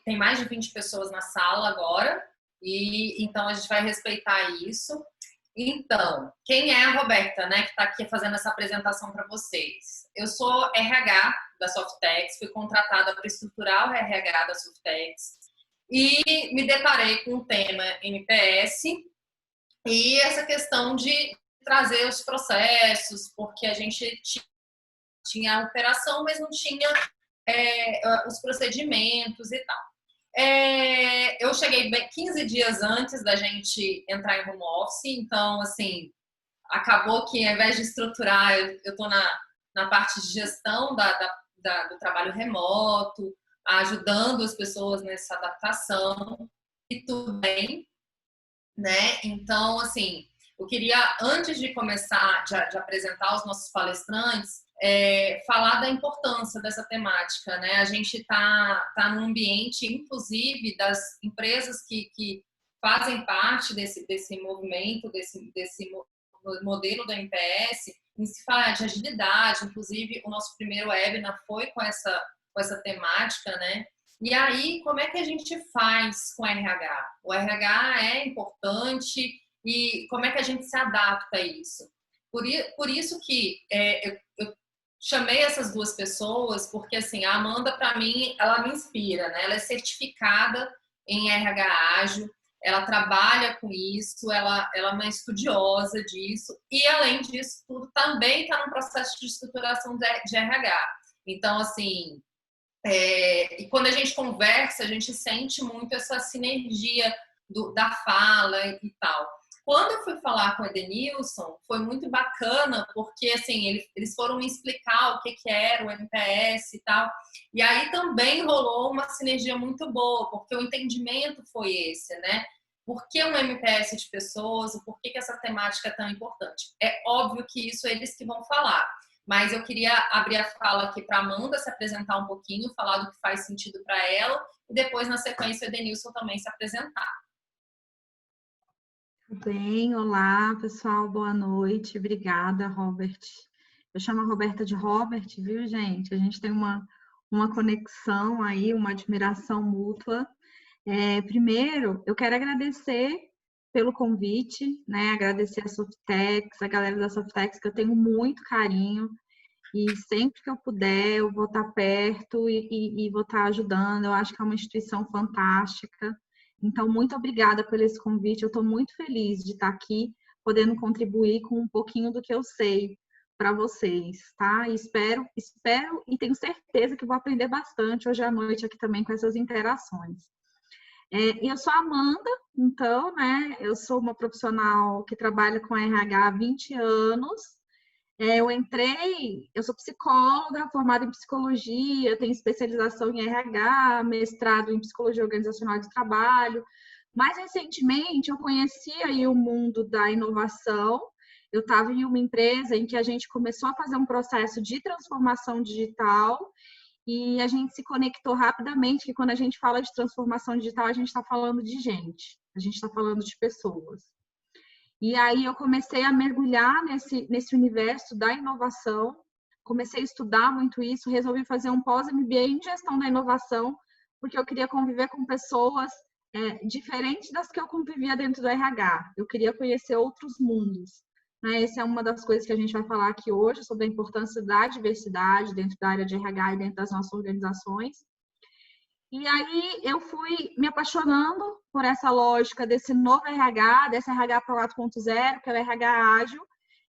tem mais de 20 pessoas na sala agora, e então a gente vai respeitar isso. Então, quem é a Roberta, né, que está aqui fazendo essa apresentação para vocês? Eu sou RH da Softex, fui contratada para estruturar o RH da Softex e me deparei com o tema NPS e essa questão de trazer os processos, porque a gente tinha a operação, mas não tinha os procedimentos e tal. Eu cheguei 15 dias antes da gente entrar em home office, então, assim, acabou que ao invés de estruturar, eu estou na parte de gestão do trabalho remoto, ajudando as pessoas nessa adaptação, e tudo bem, né? Então, assim, eu queria, antes de começar, de apresentar os nossos palestrantes, falar da importância dessa temática, né? A gente tá num ambiente, inclusive, das empresas que fazem parte desse movimento, desse modelo da NPS, em se falar de agilidade, inclusive o nosso primeiro webinar foi com essa temática, né? E aí, como é que a gente faz com o RH? O RH é importante e como é que a gente se adapta a isso? Por isso que eu chamei essas duas pessoas, porque assim, a Amanda, para mim, ela me inspira, né? Ela é certificada em RH ágil, ela trabalha com isso, ela é uma estudiosa disso, e além disso tudo, também está no processo de estruturação de RH. Então, assim, e quando a gente conversa, a gente sente muito essa sinergia da fala e tal. Quando eu fui falar com o Edenilson, foi muito bacana, porque assim, eles foram me explicar o que era o NPS e tal. E aí também rolou uma sinergia muito boa, porque o entendimento foi esse, né? Por que um MPS de pessoas? Por que essa temática é tão importante? É óbvio que isso eles que vão falar. Mas eu queria abrir a fala aqui para a Amanda se apresentar um pouquinho, falar do que faz sentido para ela, e depois, na sequência, o Edenilson também se apresentar. Tudo bem, olá pessoal, boa noite, obrigada, Robert. Eu chamo a Roberta de Robert, viu, gente? A gente tem uma conexão aí, uma admiração mútua. Primeiro, eu quero agradecer pelo convite, né? Agradecer a Softex, a galera da Softex, que eu tenho muito carinho. E sempre que eu puder, eu vou estar perto e vou estar ajudando. Eu acho que é uma instituição fantástica. Então, muito obrigada por esse convite. Eu estou muito feliz de estar aqui, podendo contribuir com um pouquinho do que eu sei para vocês, tá? E espero e tenho certeza que vou aprender bastante hoje à noite aqui também com essas interações. Eu sou a Amanda, então, né? Eu sou uma profissional que trabalha com RH há 20 anos. Eu sou psicóloga, formada em psicologia, tenho especialização em RH, mestrado em psicologia organizacional de trabalho. Mais recentemente, eu conheci aí o mundo da inovação. Eu estava em uma empresa em que a gente começou a fazer um processo de transformação digital e a gente se conectou rapidamente, que quando a gente fala de transformação digital, a gente está falando de gente, a gente está falando de pessoas. E aí eu comecei a mergulhar nesse universo da inovação, comecei a estudar muito isso, resolvi fazer um pós-MBA em gestão da inovação, porque eu queria conviver com pessoas diferentes das que eu convivia dentro do RH. Eu queria conhecer outros mundos. Né? Essa é uma das coisas que a gente vai falar aqui hoje, sobre a importância da diversidade dentro da área de RH e dentro das nossas organizações. E aí eu fui me apaixonando por essa lógica desse novo RH, desse RH Pro 4.0, que é o RH ágil,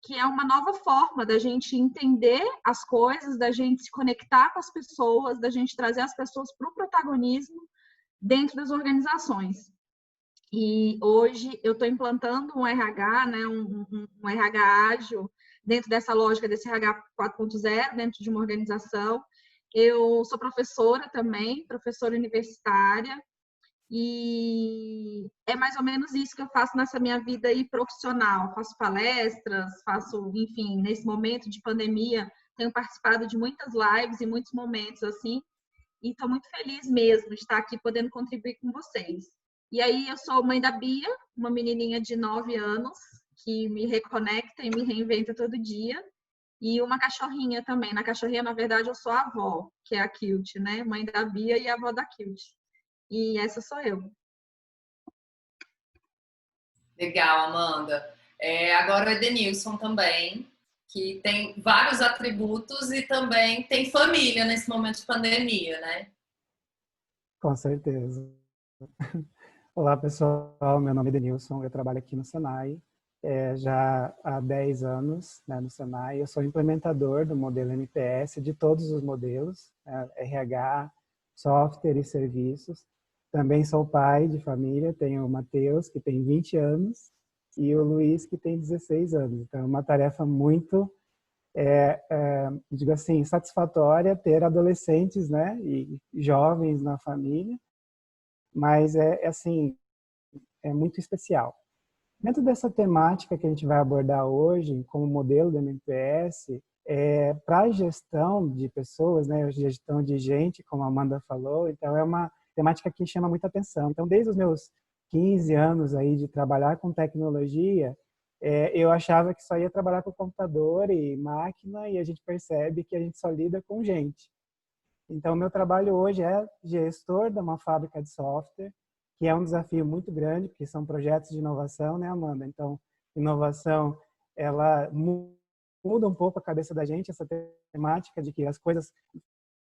que é uma nova forma da gente entender as coisas, da gente se conectar com as pessoas, da gente trazer as pessoas para o protagonismo dentro das organizações. E hoje eu estou implantando um RH, né, um RH ágil, dentro dessa lógica desse RH 4.0, dentro de uma organização. Eu sou professora também, professora universitária, e é mais ou menos isso que eu faço nessa minha vida aí profissional. Faço palestras, enfim, nesse momento de pandemia, tenho participado de muitas lives e muitos momentos assim, e estou muito feliz mesmo de estar aqui podendo contribuir com vocês. E aí eu sou mãe da Bia, uma menininha de 9 anos, que me reconecta e me reinventa todo dia. e uma cachorrinha também. Na cachorrinha, na verdade, eu sou a avó, que é a Kilt, né? Mãe da Bia e a avó da Kilt. E essa sou eu. Legal, Amanda. Agora o Edenilson também, que tem vários atributos e também tem família nesse momento de pandemia, né? Com certeza. Olá, pessoal. Meu nome é Denilson, eu trabalho aqui no Senai já há 10 anos, né, no Senai. Eu sou implementador do modelo NPS, de todos os modelos, RH, software e serviços. Também sou pai de família, tenho o Matheus, que tem 20 anos, e o Luiz, que tem 16 anos. Então, é uma tarefa muito, digo assim, satisfatória ter adolescentes, né, e jovens na família, mas assim, é muito especial. Dentro dessa temática que a gente vai abordar hoje, como modelo do MPS, para a gestão de pessoas, né, gestão de gente, como a Amanda falou, então é uma temática que chama muita atenção. Então, desde os meus 15 anos aí de trabalhar com tecnologia, eu achava que só ia trabalhar com computador e máquina, e a gente percebe que a gente só lida com gente. Então, meu trabalho hoje é gestor de uma fábrica de software, que é um desafio muito grande, porque são projetos de inovação, né, Amanda? Então, inovação, ela muda um pouco a cabeça da gente, essa temática de que as coisas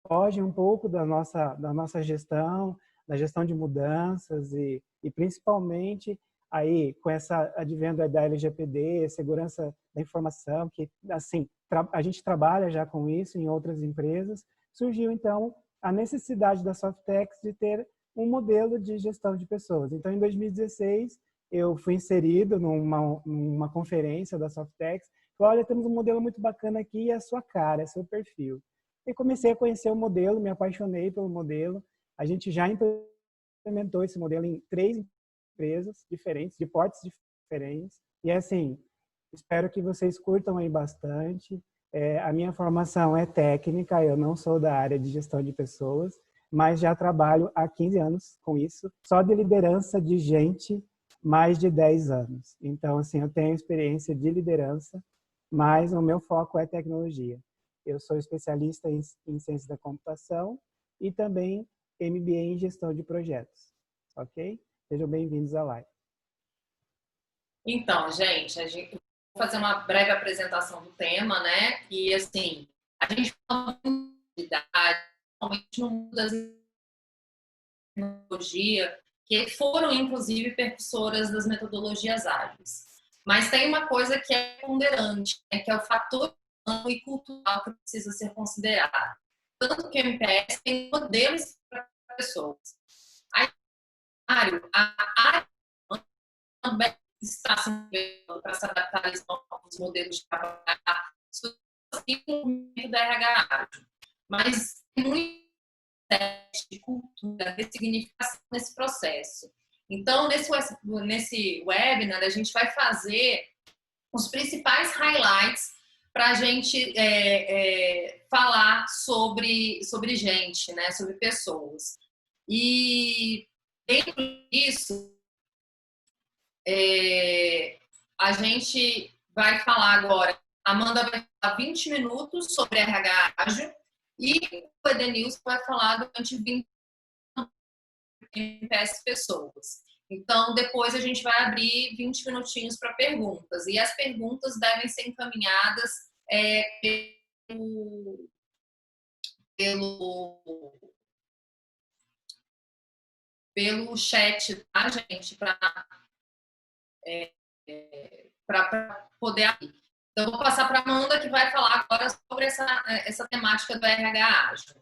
fogem um pouco da nossa gestão, da gestão de mudanças e principalmente aí com essa advento da LGPD, segurança da informação, que assim, a gente trabalha já com isso em outras empresas, surgiu então a necessidade da Softex de ter um modelo de gestão de pessoas. Então, em 2016, eu fui inserido numa conferência da Softex. Falei, olha, temos um modelo muito bacana aqui, é a sua cara, é seu perfil. E comecei a conhecer o modelo, me apaixonei pelo modelo. A gente já implementou esse modelo em 3 empresas diferentes, de portes diferentes. E assim, espero que vocês curtam aí bastante. A minha formação é técnica, eu não sou da área de gestão de pessoas, mas já trabalho há 15 anos com isso, só de liderança de gente, mais de 10 anos. Então, assim, eu tenho experiência de liderança, mas o meu foco é tecnologia. Eu sou especialista em ciência da computação e também MBA em gestão de projetos, ok? Sejam bem-vindos à live. Então, gente, vou fazer uma breve apresentação do tema, né? E, assim, a gente fala de idade, principalmente no mundo das tecnologia, que foram, inclusive, percussoras das metodologias ágeis. Mas tem uma coisa que é ponderante, né, que é o fator humano e cultural que precisa ser considerado. Tanto que o MPS tem modelos para pessoas. A área também está se movendo para se adaptar a esses novos modelos de trabalho, assim como o movimento da RH. Mas tem muito de cultura, de significação nesse processo. Então, nesse webinar, a gente vai fazer os principais highlights para a gente falar sobre gente, né, sobre pessoas. E dentro disso, a gente vai falar agora, a Amanda vai falar 20 minutos sobre RH ágil e o Edenilson vai falar durante 20 MPS pessoas. Então, depois a gente vai abrir 20 minutinhos para perguntas. E as perguntas devem ser encaminhadas pelo chat, tá, gente? Para poder abrir. Então, eu vou passar para a Amanda, que vai falar agora sobre essa temática do RH ágil.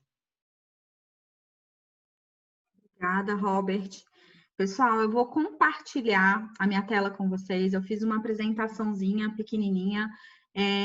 Obrigada, Robert. Pessoal, eu vou compartilhar a minha tela com vocês. Eu fiz uma apresentaçãozinha pequenininha.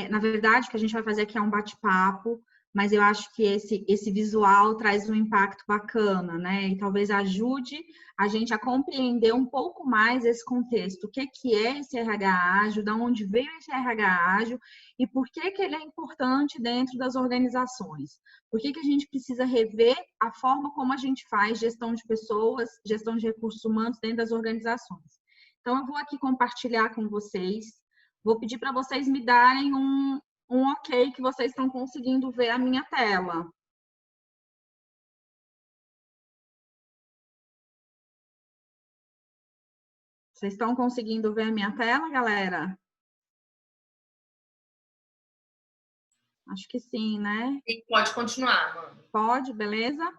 Na verdade, o que a gente vai fazer aqui é um bate-papo, mas eu acho que esse visual traz um impacto bacana, né? E talvez ajude a gente a compreender um pouco mais esse contexto. O que é esse RH ágil, de onde veio esse RH ágil e por que ele é importante dentro das organizações. Por que a gente precisa rever a forma como a gente faz gestão de pessoas, gestão de recursos humanos dentro das organizações. Então, eu vou aqui compartilhar com vocês. Vou pedir para vocês me darem um um ok que vocês estão conseguindo ver a minha tela. Vocês estão conseguindo ver a minha tela, galera? Acho que sim, né? E pode continuar, mano. Pode, beleza?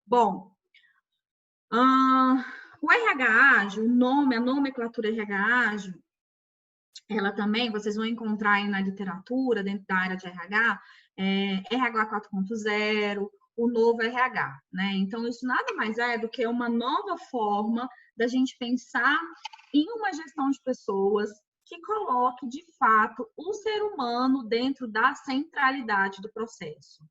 Bom, o RH ágil, o nome, a nomenclatura RH ágil, ela também, vocês vão encontrar aí na literatura, dentro da área de RH, RH 4.0, o novo RH, né? Então, isso nada mais é do que uma nova forma da gente pensar em uma gestão de pessoas que coloque, de fato, o ser humano dentro da centralidade do processo.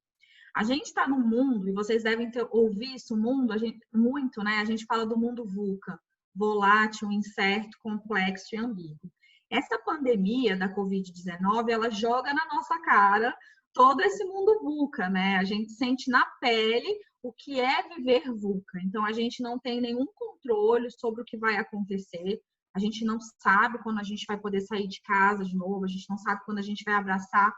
A gente está num mundo, e vocês devem ter ouvido isso muito, né? A gente fala do mundo VUCA, volátil, incerto, complexo e ambíguo. Essa pandemia da Covid-19, ela joga na nossa cara todo esse mundo VUCA, né? A gente sente na pele o que é viver VUCA. Então, a gente não tem nenhum controle sobre o que vai acontecer. A gente não sabe quando a gente vai poder sair de casa de novo. A gente não sabe quando a gente vai abraçar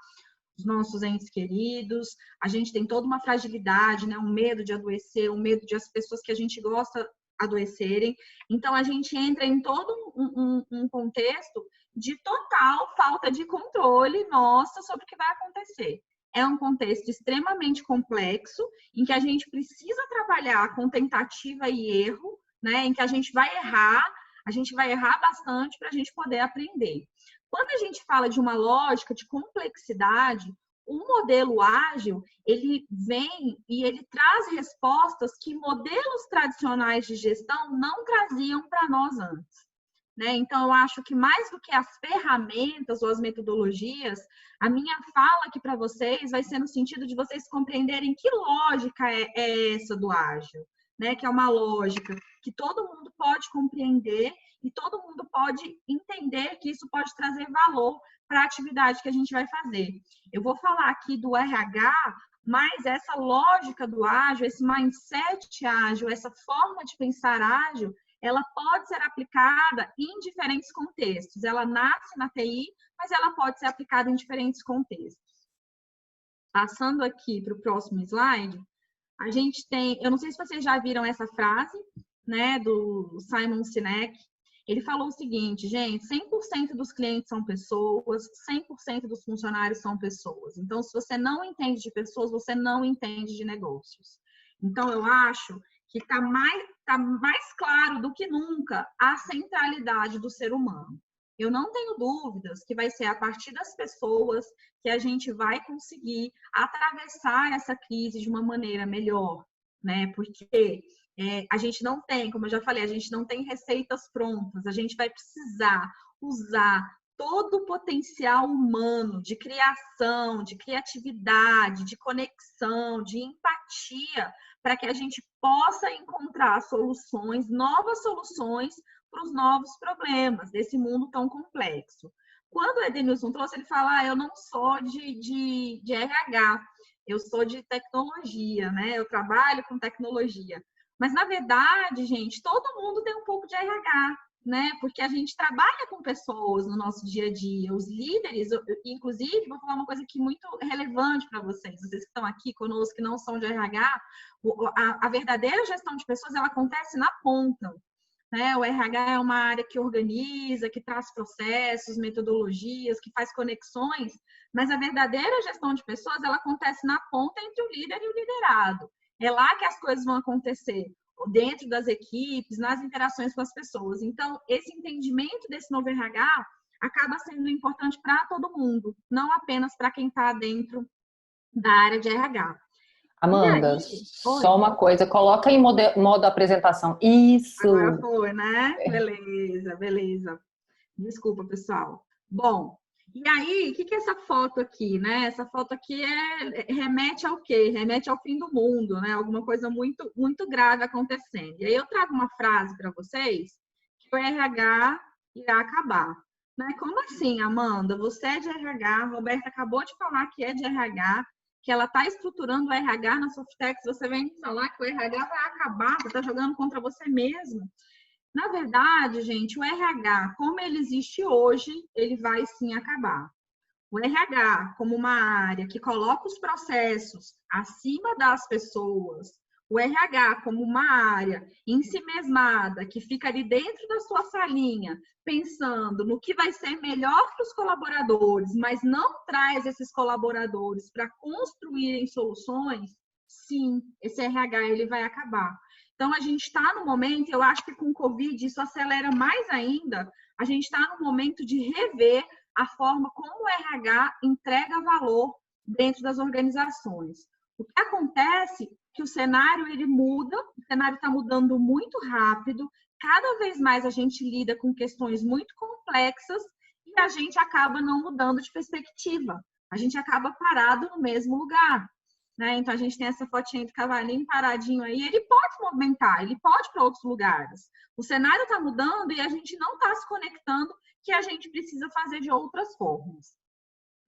os nossos entes queridos, a gente tem toda uma fragilidade, né? Um medo de adoecer, um medo de as pessoas que a gente gosta adoecerem. Então, a gente entra em todo um contexto de total falta de controle nossa sobre o que vai acontecer. É um contexto extremamente complexo, em que a gente precisa trabalhar com tentativa e erro, né? Em que a gente vai errar bastante para a gente poder aprender. Quando a gente fala de uma lógica de complexidade, o modelo ágil, ele vem e ele traz respostas que modelos tradicionais de gestão não traziam para nós antes, né? Então, eu acho que mais do que as ferramentas ou as metodologias, a minha fala aqui para vocês vai ser no sentido de vocês compreenderem que lógica é essa do ágil, né? Que é uma lógica que todo mundo pode compreender e todo mundo pode entender que isso pode trazer valor para a atividade que a gente vai fazer. Eu vou falar aqui do RH, mas essa lógica do ágil, esse mindset ágil, essa forma de pensar ágil, ela pode ser aplicada em diferentes contextos. Ela nasce na TI, mas ela pode ser aplicada em diferentes contextos. Passando aqui para o próximo slide, a gente tem, eu não sei se vocês já viram essa frase, né, do Simon Sinek. Ele falou o seguinte, gente, 100% dos clientes são pessoas, 100% dos funcionários são pessoas. Então, se você não entende de pessoas, você não entende de negócios. Então, eu acho que tá mais claro do que nunca a centralidade do ser humano. Eu não tenho dúvidas que vai ser a partir das pessoas que a gente vai conseguir atravessar essa crise de uma maneira melhor, né? Porque a gente não tem, como eu já falei, a gente não tem receitas prontas, a gente vai precisar usar todo o potencial humano de criação, de criatividade, de conexão, de empatia, para que a gente possa encontrar soluções, novas soluções para os novos problemas desse mundo tão complexo. Quando o Edenilson trouxe, ele fala, eu não sou de RH, eu sou de tecnologia, né? Eu trabalho com tecnologia. Mas, na verdade, gente, todo mundo tem um pouco de RH, né? Porque a gente trabalha com pessoas no nosso dia a dia. Os líderes, inclusive, vou falar uma coisa aqui muito relevante para vocês que estão aqui conosco, que não são de RH, a verdadeira gestão de pessoas, ela acontece na ponta, né? O RH é uma área que organiza, que traz processos, metodologias, que faz conexões, mas a verdadeira gestão de pessoas, ela acontece na ponta entre o líder e o liderado. É lá que as coisas vão acontecer, dentro das equipes, nas interações com as pessoas. Então, esse entendimento desse novo RH acaba sendo importante para todo mundo, não apenas para quem está dentro da área de RH. Amanda, aí, só uma coisa, coloca em modo apresentação. Isso! Agora foi, né? Beleza. Desculpa, pessoal. Bom, e aí, o que é essa foto aqui, né? Essa foto aqui remete ao quê? Remete ao fim do mundo, né? Alguma coisa muito, muito grave acontecendo. E aí eu trago uma frase para vocês, que o RH irá acabar. Né? Como assim, Amanda? Você é de RH, a Roberta acabou de falar que é de RH, que ela está estruturando o RH na Softex, você vem falar que o RH vai acabar, você está jogando contra você mesmo. Na verdade, gente, o RH, como ele existe hoje, ele vai sim acabar. o RH como uma área que coloca os processos acima das pessoas, o RH como uma área ensimesmada, que fica ali dentro da sua salinha, pensando no que vai ser melhor para os colaboradores, mas não traz esses colaboradores para construírem soluções, sim, esse RH ele vai acabar. Então, a gente está no momento, eu acho que com o Covid isso acelera mais ainda, a gente está no momento de rever a forma como o RH entrega valor dentro das organizações. O que acontece é que o cenário ele muda, o cenário está mudando muito rápido, cada vez mais a gente lida com questões muito complexas e a gente acaba não mudando de perspectiva, a gente acaba parado no mesmo lugar. Né? Então, a gente tem essa fotinha do cavalinho paradinho aí, ele pode se movimentar, ele pode ir para outros lugares. O cenário está mudando e a gente não está se conectando, que a gente precisa fazer de outras formas.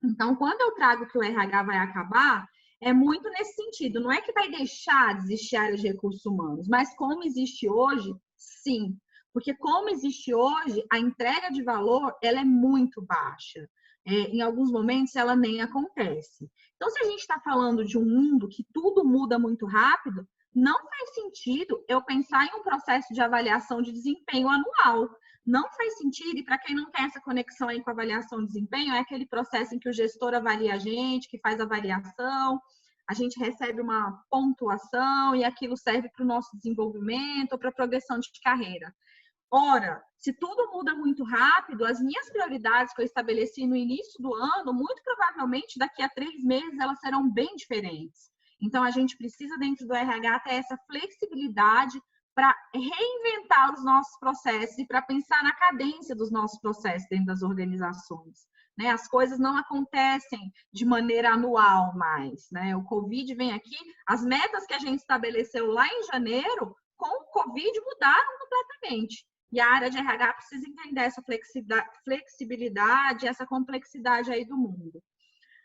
Então, quando eu trago que o RH vai acabar, é muito nesse sentido. Não é que vai deixar de existir área de recursos humanos, mas como existe hoje, sim. Porque como existe hoje, a entrega de valor ela é muito baixa. Em alguns momentos, ela nem acontece. Então, se a gente está falando de um mundo que tudo muda muito rápido, não faz sentido eu pensar em um processo de avaliação de desempenho anual. Não faz sentido, e para quem não tem essa conexão aí com a avaliação de desempenho, é aquele processo em que o gestor avalia a gente, que faz a avaliação, a gente recebe uma pontuação e aquilo serve para o nosso desenvolvimento ou para a progressão de carreira. Ora, se tudo muda muito rápido, as minhas prioridades que eu estabeleci no início do ano, muito provavelmente daqui a 3 meses elas serão bem diferentes. Então, a gente precisa dentro do RH ter essa flexibilidade para reinventar os nossos processos e para pensar na cadência dos nossos processos dentro das organizações. Né? As coisas não acontecem de maneira anual mais. Né? O Covid vem aqui, as metas que a gente estabeleceu lá em janeiro, com o Covid mudaram completamente. E a área de RH precisa entender essa flexibilidade, essa complexidade aí do mundo.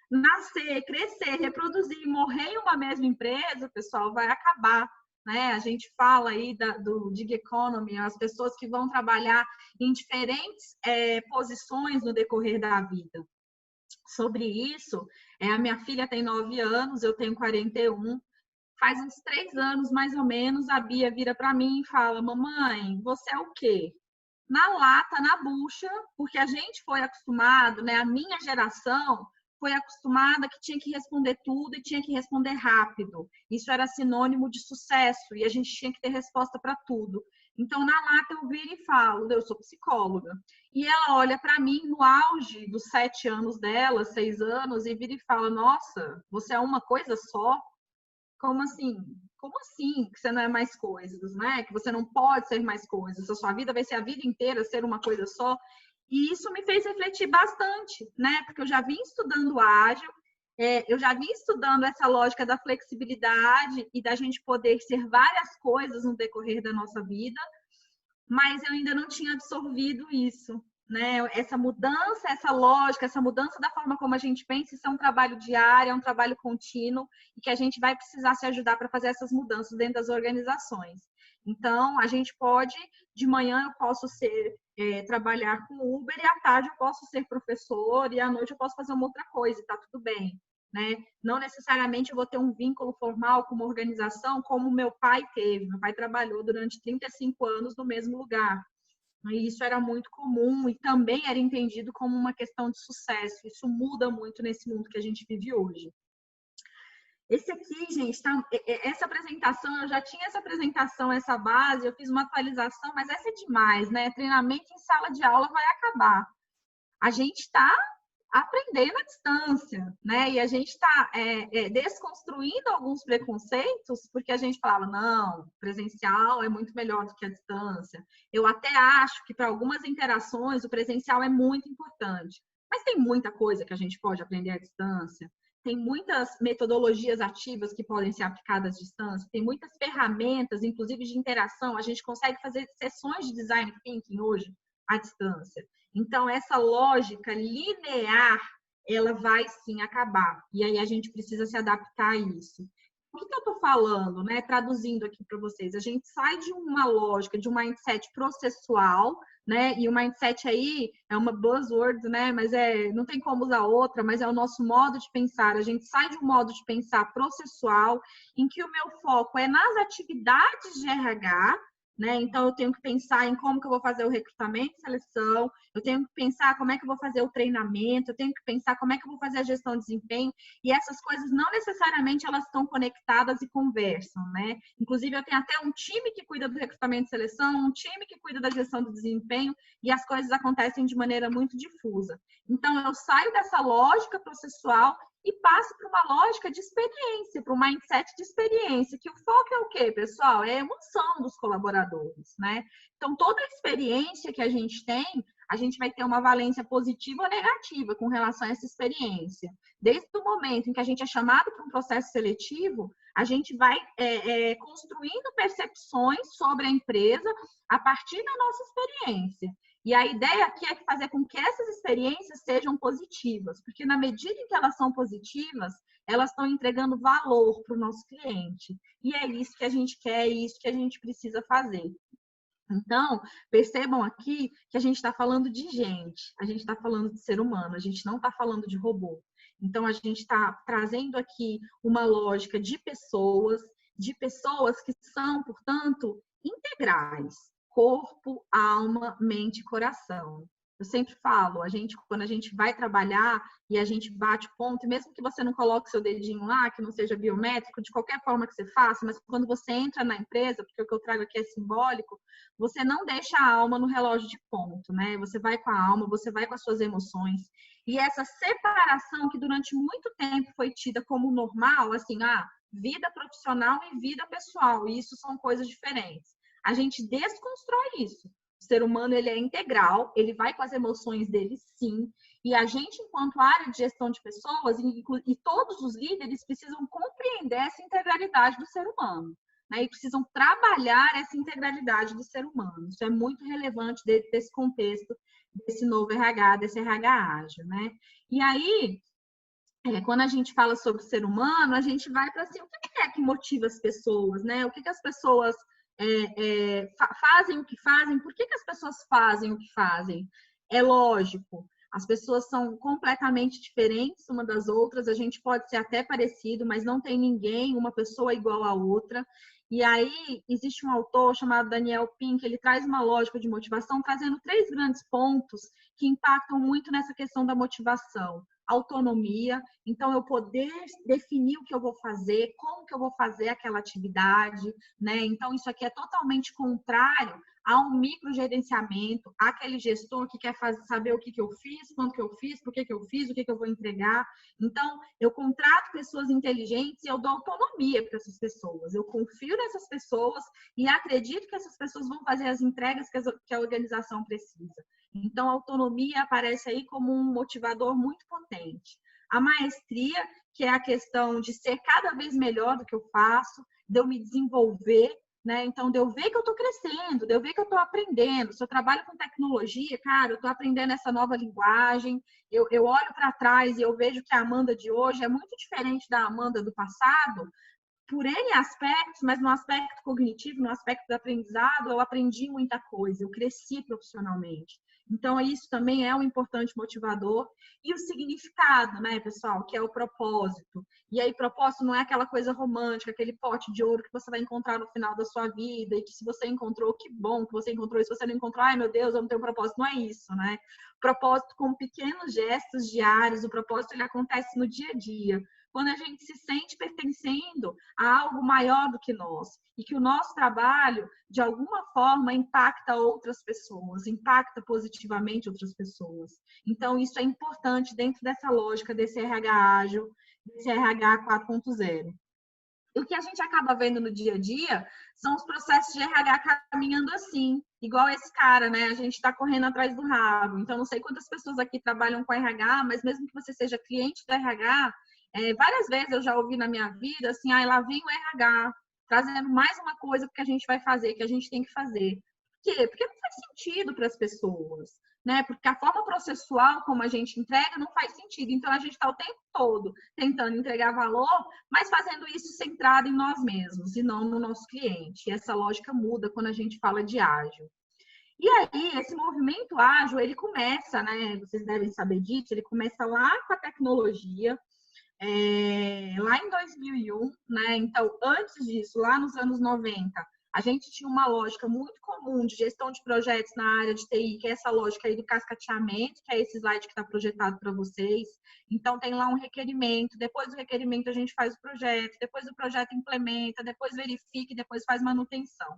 Nascer, crescer, reproduzir e morrer em uma mesma empresa, pessoal, vai acabar. Né? A gente fala aí do gig economy, as pessoas que vão trabalhar em diferentes posições no decorrer da vida. Sobre isso, a minha filha tem 9 anos, eu tenho 41. Faz uns 3 anos, mais ou menos, a Bia vira para mim e fala: mamãe, você é o quê? Na lata, na bucha, porque a gente foi acostumado, né? A minha geração foi acostumada que tinha que responder tudo e tinha que responder rápido. Isso era sinônimo de sucesso e a gente tinha que ter resposta para tudo. Então, na lata, eu viro e falo: eu sou psicóloga. E ela olha para mim no auge dos 7 anos dela, 6 anos, e vira e fala: nossa, você é uma coisa só? Como assim? Como assim que você não é mais coisas, né? Que você não pode ser mais coisas, a sua vida vai ser a vida inteira ser uma coisa só. E isso me fez refletir bastante, né? Porque eu já vim estudando ágil, eu já vim estudando essa lógica da flexibilidade e da gente poder ser várias coisas no decorrer da nossa vida, mas eu ainda não tinha absorvido isso. Né? Essa mudança, essa lógica, essa mudança da forma como a gente pensa, isso é um trabalho diário, é um trabalho contínuo e que a gente vai precisar se ajudar para fazer essas mudanças dentro das organizações. Então, a gente pode, de manhã eu posso trabalhar com Uber e à tarde eu posso ser professor e à noite eu posso fazer uma outra coisa, e tá tudo bem. Né? Não necessariamente eu vou ter um vínculo formal com uma organização como meu pai teve. Meu pai trabalhou durante 35 anos no mesmo lugar. E isso era muito comum e também era entendido como uma questão de sucesso. Isso muda muito nesse mundo que a gente vive hoje. Esse aqui, gente, essa apresentação, eu já tinha essa apresentação, essa base, eu fiz uma atualização, mas essa é demais, né? Treinamento em sala de aula vai acabar. A gente está aprendendo à distância, né? E a gente está desconstruindo alguns preconceitos, porque a gente falava, não, presencial é muito melhor do que a distância. Eu até acho que para algumas interações o presencial é muito importante, mas tem muita coisa que a gente pode aprender à distância. Tem muitas metodologias ativas que podem ser aplicadas à distância, tem muitas ferramentas, inclusive de interação. A gente consegue fazer sessões de design thinking hoje à distância. Então, essa lógica linear, ela vai sim acabar. E aí a gente precisa se adaptar a isso. o que eu estou falando, né? Traduzindo aqui para vocês, a gente sai de uma lógica, de um mindset processual, né? E o mindset aí é uma buzzword, né? Mas não tem como usar outra, mas é o nosso modo de pensar. A gente sai de um modo de pensar processual, em que o meu foco é nas atividades de RH, né? Então, eu tenho que pensar em como que eu vou fazer o recrutamento e seleção, eu tenho que pensar como é que eu vou fazer o treinamento, eu tenho que pensar como é que eu vou fazer a gestão de desempenho, e essas coisas não necessariamente elas estão conectadas e conversam, né? Inclusive, eu tenho até um time que cuida do recrutamento e seleção, um time que cuida da gestão do desempenho, e as coisas acontecem de maneira muito difusa. Então, eu saio dessa lógica processual e passo para uma lógica de experiência, para um mindset de experiência, que o foco é o quê, pessoal? É a emoção dos colaboradores, né? Então, toda a experiência que a gente tem, a gente vai ter uma valência positiva ou negativa com relação a essa experiência. Desde o momento em que a gente é chamado para um processo seletivo, a gente vai construindo percepções sobre a empresa a partir da nossa experiência. E a ideia aqui é fazer com que essas experiências sejam positivas, porque na medida em que elas são positivas, elas estão entregando valor para o nosso cliente. E é isso que a gente quer, é isso que a gente precisa fazer. Então, percebam aqui que a gente está falando de gente, a gente está falando de ser humano, a gente não está falando de robô. Então, a gente está trazendo aqui uma lógica de pessoas que são, portanto, integrais. Corpo, alma, mente e coração. Eu sempre falo, quando a gente vai trabalhar e a gente bate ponto, e mesmo que você não coloque seu dedinho lá, que não seja biométrico, de qualquer forma que você faça, mas quando você entra na empresa, porque o que eu trago aqui é simbólico, você não deixa a alma no relógio de ponto, né? Você vai com a alma, você vai com as suas emoções. E essa separação que durante muito tempo foi tida como normal, assim, vida profissional e vida pessoal, e isso são coisas diferentes. A gente desconstrói isso. O ser humano, ele é integral, ele vai com as emoções dele, sim. E a gente, enquanto área de gestão de pessoas, e todos os líderes precisam compreender essa integralidade do ser humano, né? E precisam trabalhar essa integralidade do ser humano. Isso é muito relevante dentro desse contexto, desse novo RH, desse RH ágil, né? E aí, quando a gente fala sobre o ser humano, a gente vai para assim, o que é que motiva as pessoas, né? O que as pessoas fazem o que fazem, por que as pessoas fazem o que fazem? É lógico, as pessoas são completamente diferentes uma das outras, a gente pode ser até parecido, mas não tem ninguém, uma pessoa igual a outra. E aí, existe um autor chamado Daniel Pink, ele traz uma lógica de motivação, trazendo 3 grandes pontos que impactam muito nessa questão da motivação. Autonomia, então eu poder definir o que eu vou fazer, como que eu vou fazer aquela atividade, né? Então isso aqui é totalmente contrário a um microgerenciamento, aquele gestor que quer saber o que eu fiz, quando que eu fiz, por que eu fiz, o que eu vou entregar. Então, eu contrato pessoas inteligentes e eu dou autonomia para essas pessoas. Eu confio nessas pessoas e acredito que essas pessoas vão fazer as entregas que a organização precisa. Então, a autonomia aparece aí como um motivador muito potente. A maestria, que é a questão de ser cada vez melhor do que eu faço, de eu me desenvolver, né? Então, de eu ver que eu estou crescendo, de eu ver que eu estou aprendendo. Se eu trabalho com tecnologia, cara, eu estou aprendendo essa nova linguagem, eu olho para trás e eu vejo que a Amanda de hoje é muito diferente da Amanda do passado, por N aspectos, mas no aspecto cognitivo, no aspecto do aprendizado, eu aprendi muita coisa, eu cresci profissionalmente. Então, isso também é um importante motivador. E o significado, né, pessoal, que é o propósito. E aí, propósito não é aquela coisa romântica, aquele pote de ouro que você vai encontrar no final da sua vida, e que se você encontrou, que bom que você encontrou, e se você não encontrou, ai meu Deus, eu não tenho propósito. Não é isso, né? Propósito com pequenos gestos diários, o propósito ele acontece no dia a dia. Quando a gente se sente pertencendo a algo maior do que nós e que o nosso trabalho, de alguma forma, impacta outras pessoas, impacta positivamente outras pessoas. Então, isso é importante dentro dessa lógica desse RH ágil, desse RH 4.0. E o que a gente acaba vendo no dia a dia são os processos de RH caminhando assim, igual esse cara, né? A gente está correndo atrás do rabo. Então, não sei quantas pessoas aqui trabalham com RH, mas mesmo que você seja cliente do RH, várias vezes eu já ouvi na minha vida assim, lá vem o RH, trazendo mais uma coisa que a gente vai fazer, que a gente tem que fazer. Por quê? Porque não faz sentido para as pessoas. né? Porque a forma processual como a gente entrega não faz sentido. Então, a gente está o tempo todo tentando entregar valor, mas fazendo isso centrado em nós mesmos e não no nosso cliente. E essa lógica muda quando a gente fala de ágil. E aí, esse movimento ágil, ele começa, né? Vocês devem saber disso, ele começa lá com a tecnologia, lá em 2001, né? Então, antes disso, lá nos anos 90, a gente tinha uma lógica muito comum de gestão de projetos na área de TI, que é essa lógica aí do cascateamento, que é esse slide que está projetado para vocês. Então, tem lá um requerimento, depois do requerimento a gente faz o projeto, depois o projeto implementa, depois verifica e depois faz manutenção.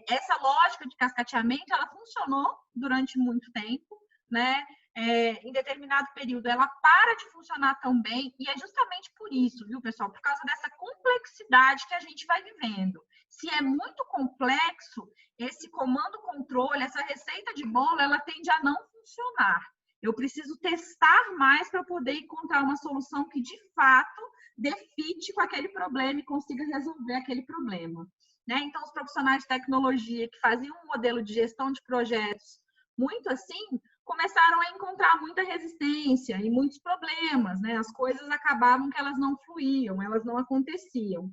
Essa lógica de cascateamento, ela funcionou durante muito tempo, né? Em determinado período ela para de funcionar tão bem, e é justamente por isso, viu, pessoal? Por causa dessa complexidade que a gente vai vivendo. Se é muito complexo, esse comando-controle, essa receita de bolo, ela tende a não funcionar. Eu preciso testar mais para poder encontrar uma solução que, de fato, dê fit com aquele problema e consiga resolver aquele problema. Né? Então, os profissionais de tecnologia que faziam um modelo de gestão de projetos muito assim, começaram a encontrar muita resistência e muitos problemas, né? As coisas acabavam que elas não fluíam, elas não aconteciam.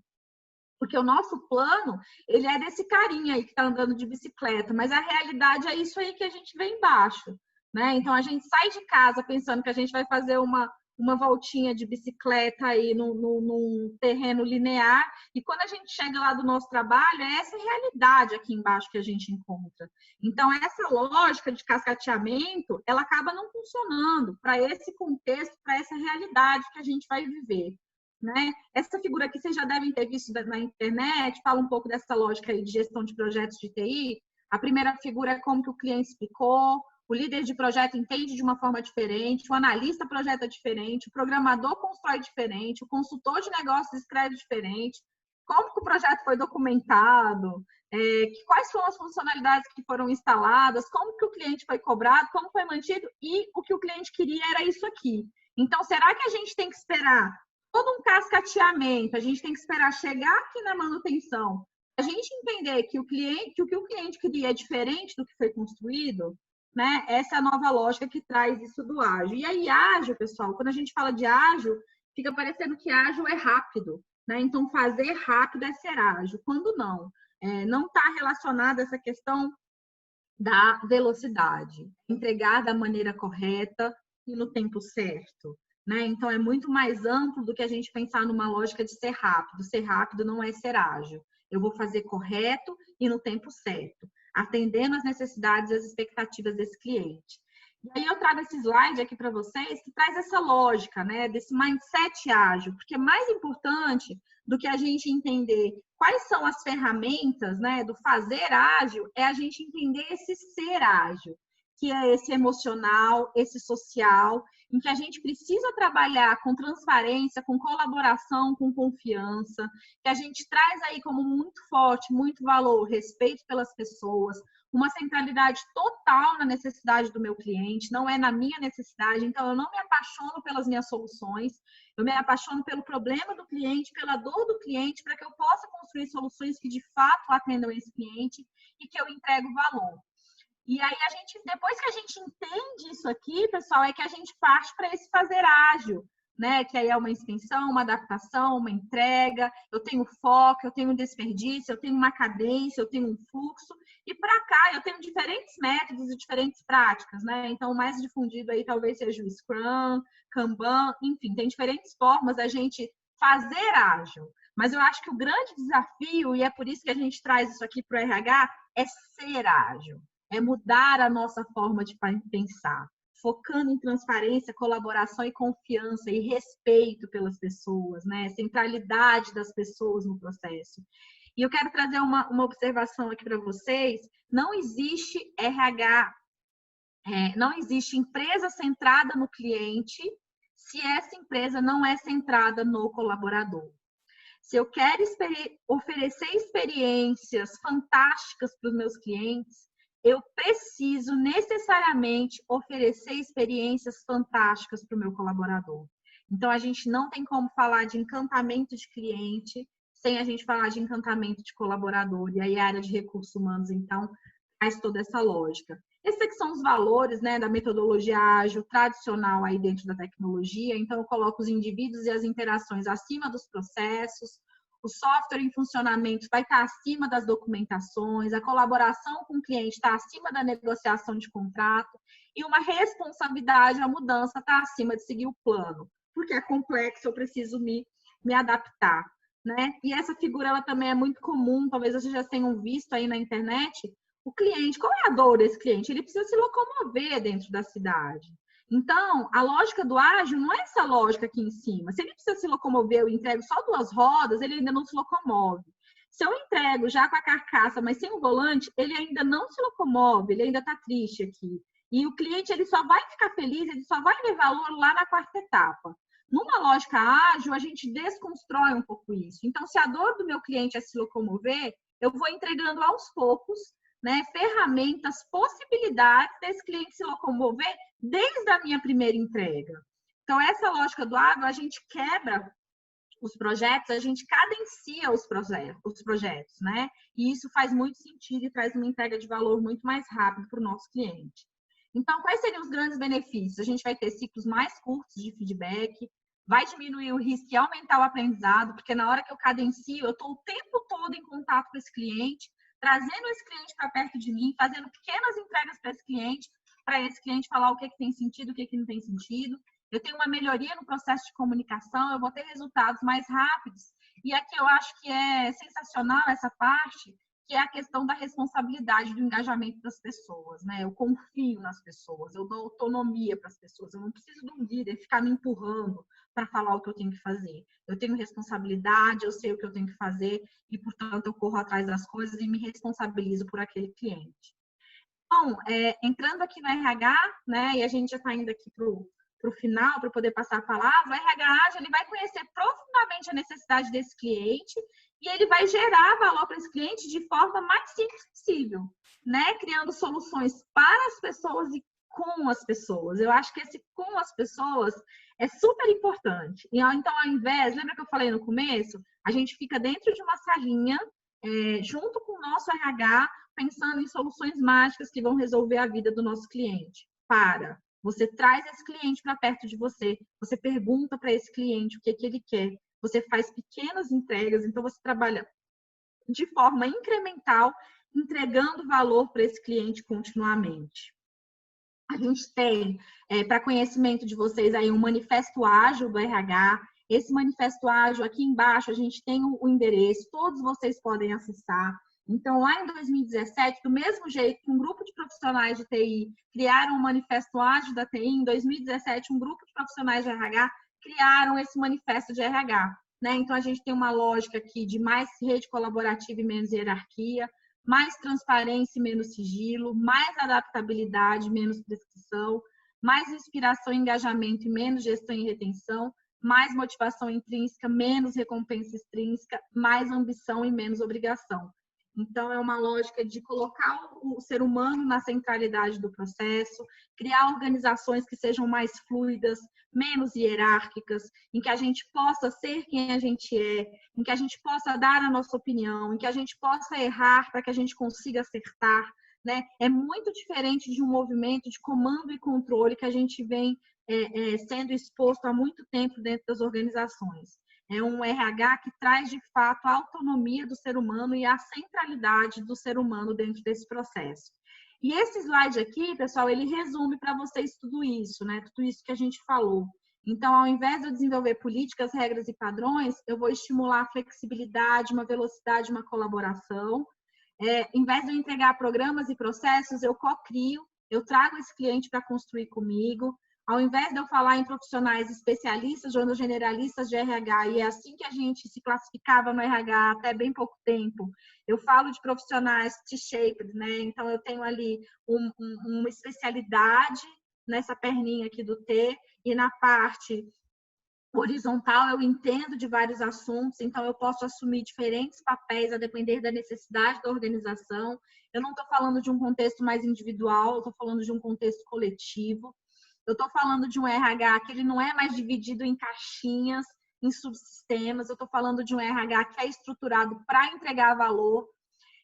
Porque o nosso plano, ele é desse carinha aí que está andando de bicicleta, mas a realidade é isso aí que a gente vê embaixo, né? Então, a gente sai de casa pensando que a gente vai fazer uma voltinha de bicicleta aí num terreno linear, e quando a gente chega lá do nosso trabalho, é essa realidade aqui embaixo que a gente encontra. Então, essa lógica de cascateamento, ela acaba não funcionando para esse contexto, para essa realidade que a gente vai viver. Né? Essa figura aqui vocês já devem ter visto na internet, fala um pouco dessa lógica aí de gestão de projetos de TI. A primeira figura é como que o cliente explicou, o líder de projeto entende de uma forma diferente, o analista projeta diferente, o programador constrói diferente, o consultor de negócios escreve diferente, como que o projeto foi documentado, quais foram as funcionalidades que foram instaladas, como que o cliente foi cobrado, como foi mantido, e o que o cliente queria era isso aqui. Então, será que a gente tem que esperar todo um cascateamento, a gente tem que esperar chegar aqui na manutenção, a gente entender que o que o cliente queria é diferente do que foi construído? Né? Essa é a nova lógica que traz isso do ágil. E aí, ágil, pessoal, quando a gente fala de ágil, fica parecendo que ágil é rápido, né? Então, fazer rápido é ser ágil. Quando não, não está relacionada essa questão da velocidade. Entregar da maneira correta e no tempo certo. Né? Então, é muito mais amplo do que a gente pensar numa lógica de ser rápido. Ser rápido não é ser ágil. Eu vou fazer correto e no tempo certo, atendendo às necessidades e às expectativas desse cliente. E aí eu trago esse slide aqui para vocês que traz essa lógica, né, desse mindset ágil, porque mais importante do que a gente entender quais são as ferramentas, né, do fazer ágil, é a gente entender esse ser ágil, que é esse emocional, esse social, em que a gente precisa trabalhar com transparência, com colaboração, com confiança, que a gente traz aí como muito forte, muito valor, respeito pelas pessoas, uma centralidade total na necessidade do meu cliente, não é na minha necessidade. Então, eu não me apaixono pelas minhas soluções, eu me apaixono pelo problema do cliente, pela dor do cliente, para que eu possa construir soluções que de fato atendam esse cliente e que eu entrego valor. E aí, depois que a gente entende isso aqui, pessoal, é que a gente parte para esse fazer ágil, né? Que aí é uma extensão, uma adaptação, uma entrega, eu tenho foco, eu tenho um desperdício, eu tenho uma cadência, eu tenho um fluxo, e para cá eu tenho diferentes métodos e diferentes práticas, né? Então, o mais difundido aí talvez seja o Scrum, Kanban, enfim, tem diferentes formas da gente fazer ágil. Mas eu acho que o grande desafio, e é por isso que a gente traz isso aqui para o RH, é ser ágil. É mudar a nossa forma de pensar, focando em transparência, colaboração e confiança e respeito pelas pessoas, né? Centralidade das pessoas no processo. E eu quero trazer uma observação aqui para vocês. Não existe RH, não existe empresa centrada no cliente se essa empresa não é centrada no colaborador. Se eu quero oferecer experiências fantásticas para os meus clientes, eu preciso necessariamente oferecer experiências fantásticas para o meu colaborador. Então, a gente não tem como falar de encantamento de cliente sem a gente falar de encantamento de colaborador. E aí, a área de recursos humanos, então, traz toda essa lógica. Esse quais são os valores, né, da metodologia ágil tradicional aí dentro da tecnologia. Então, eu coloco os indivíduos e as interações acima dos processos, o software em funcionamento vai estar acima das documentações, a colaboração com o cliente está acima da negociação de contrato e uma responsabilidade, a mudança está acima de seguir o plano, porque é complexo, eu preciso me adaptar, né? E essa figura, ela também é muito comum, talvez vocês já tenham visto aí na internet, o cliente, qual é a dor desse cliente? Ele precisa se locomover dentro da cidade. Então, a lógica do ágil não é essa lógica aqui em cima. Se ele precisa se locomover, eu entrego só 2 rodas, ele ainda não se locomove. Se eu entrego já com a carcaça, mas sem o volante, ele ainda não se locomove, ele ainda está triste aqui. E o cliente, ele só vai ficar feliz, ele só vai ver valor lá na 4ª etapa. Numa lógica ágil, a gente desconstrói um pouco isso. Então, se a dor do meu cliente é se locomover, eu vou entregando aos poucos, né, ferramentas, possibilidades desse cliente se locomover desde a minha primeira entrega. Então, essa lógica do ágil, a gente quebra os projetos, a gente cadencia os projetos, né? E isso faz muito sentido e traz uma entrega de valor muito mais rápido para o nosso cliente. Então, quais seriam os grandes benefícios? A gente vai ter ciclos mais curtos de feedback, vai diminuir o risco e aumentar o aprendizado, porque na hora que eu cadencio, eu estou o tempo todo em contato com esse cliente, trazendo esse cliente para perto de mim, fazendo pequenas entregas para esse cliente falar o que tem sentido, o que não tem sentido. Eu tenho uma melhoria no processo de comunicação, eu vou ter resultados mais rápidos. E aqui eu acho que é sensacional essa parte, que é a questão da responsabilidade do engajamento das pessoas, né? Eu confio nas pessoas, eu dou autonomia para as pessoas, eu não preciso de um líder ficar me empurrando para falar o que eu tenho que fazer. Eu tenho responsabilidade, eu sei o que eu tenho que fazer e, portanto, eu corro atrás das coisas e me responsabilizo por aquele cliente. Então, entrando aqui no RH, né, e a gente já está indo aqui para o final, para poder passar a palavra, o RH ágil, ele vai conhecer profundamente a necessidade desse cliente e ele vai gerar valor para esse cliente de forma mais simples possível, né, criando soluções para as pessoas e com as pessoas. Eu acho que esse com as pessoas é super importante. E, então, ao invés, lembra que eu falei no começo? A gente fica dentro de uma salinha, junto com o nosso RH, pensando em soluções mágicas que vão resolver a vida do nosso cliente. Você traz esse cliente para perto de você, você pergunta para esse cliente o que ele quer, você faz pequenas entregas, então você trabalha de forma incremental, entregando valor para esse cliente continuamente. A gente tem, para conhecimento de vocês, aí um manifesto ágil do RH. Esse manifesto ágil, aqui embaixo, a gente tem o endereço, todos vocês podem acessar. Então, lá em 2017, do mesmo jeito que um grupo de profissionais de TI criaram o manifesto ágil da TI, em 2017, um grupo de profissionais de RH criaram esse manifesto de RH, né? Então, a gente tem uma lógica aqui de mais rede colaborativa e menos hierarquia, mais transparência e menos sigilo, mais adaptabilidade, menos prescrição, mais inspiração e engajamento e menos gestão e retenção, mais motivação intrínseca, menos recompensa extrínseca, mais ambição e menos obrigação. Então, é uma lógica de colocar o ser humano na centralidade do processo, criar organizações que sejam mais fluidas, menos hierárquicas, em que a gente possa ser quem a gente é, em que a gente possa dar a nossa opinião, em que a gente possa errar para que a gente consiga acertar, né? É muito diferente de um movimento de comando e controle que a gente vem sendo exposto há muito tempo dentro das organizações. É um RH que traz, de fato, a autonomia do ser humano e a centralidade do ser humano dentro desse processo. E esse slide aqui, pessoal, ele resume para vocês tudo isso, né? Tudo isso que a gente falou. Então, ao invés de eu desenvolver políticas, regras e padrões, eu vou estimular a flexibilidade, uma velocidade, uma colaboração. Em vez de eu entregar programas e processos, eu co-crio, eu trago esse cliente para construir comigo. Ao invés de eu falar em profissionais especialistas ou generalistas de RH, e é assim que a gente se classificava no RH até bem pouco tempo, eu falo de profissionais T-shaped, né? Então, eu tenho ali uma especialidade nessa perninha aqui do T, e na parte horizontal eu entendo de vários assuntos, então eu posso assumir diferentes papéis a depender da necessidade da organização. Eu não estou falando de um contexto mais individual, eu estou falando de um contexto coletivo. Eu estou falando de um RH que ele não é mais dividido em caixinhas, em subsistemas. Eu estou falando de um RH que é estruturado para entregar valor.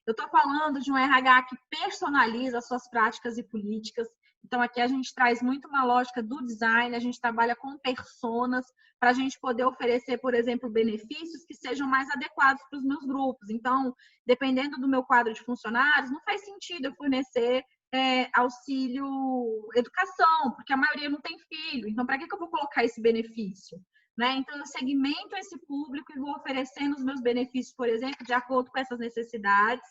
Eu estou falando de um RH que personaliza as suas práticas e políticas. Então, aqui a gente traz muito uma lógica do design, a gente trabalha com personas para a gente poder oferecer, por exemplo, benefícios que sejam mais adequados para os meus grupos. Então, dependendo do meu quadro de funcionários, não faz sentido eu fornecer auxílio educação, porque a maioria não tem filho. Então, para que eu vou colocar esse benefício? Né? Então, eu segmento esse público e vou oferecendo os meus benefícios, por exemplo, de acordo com essas necessidades.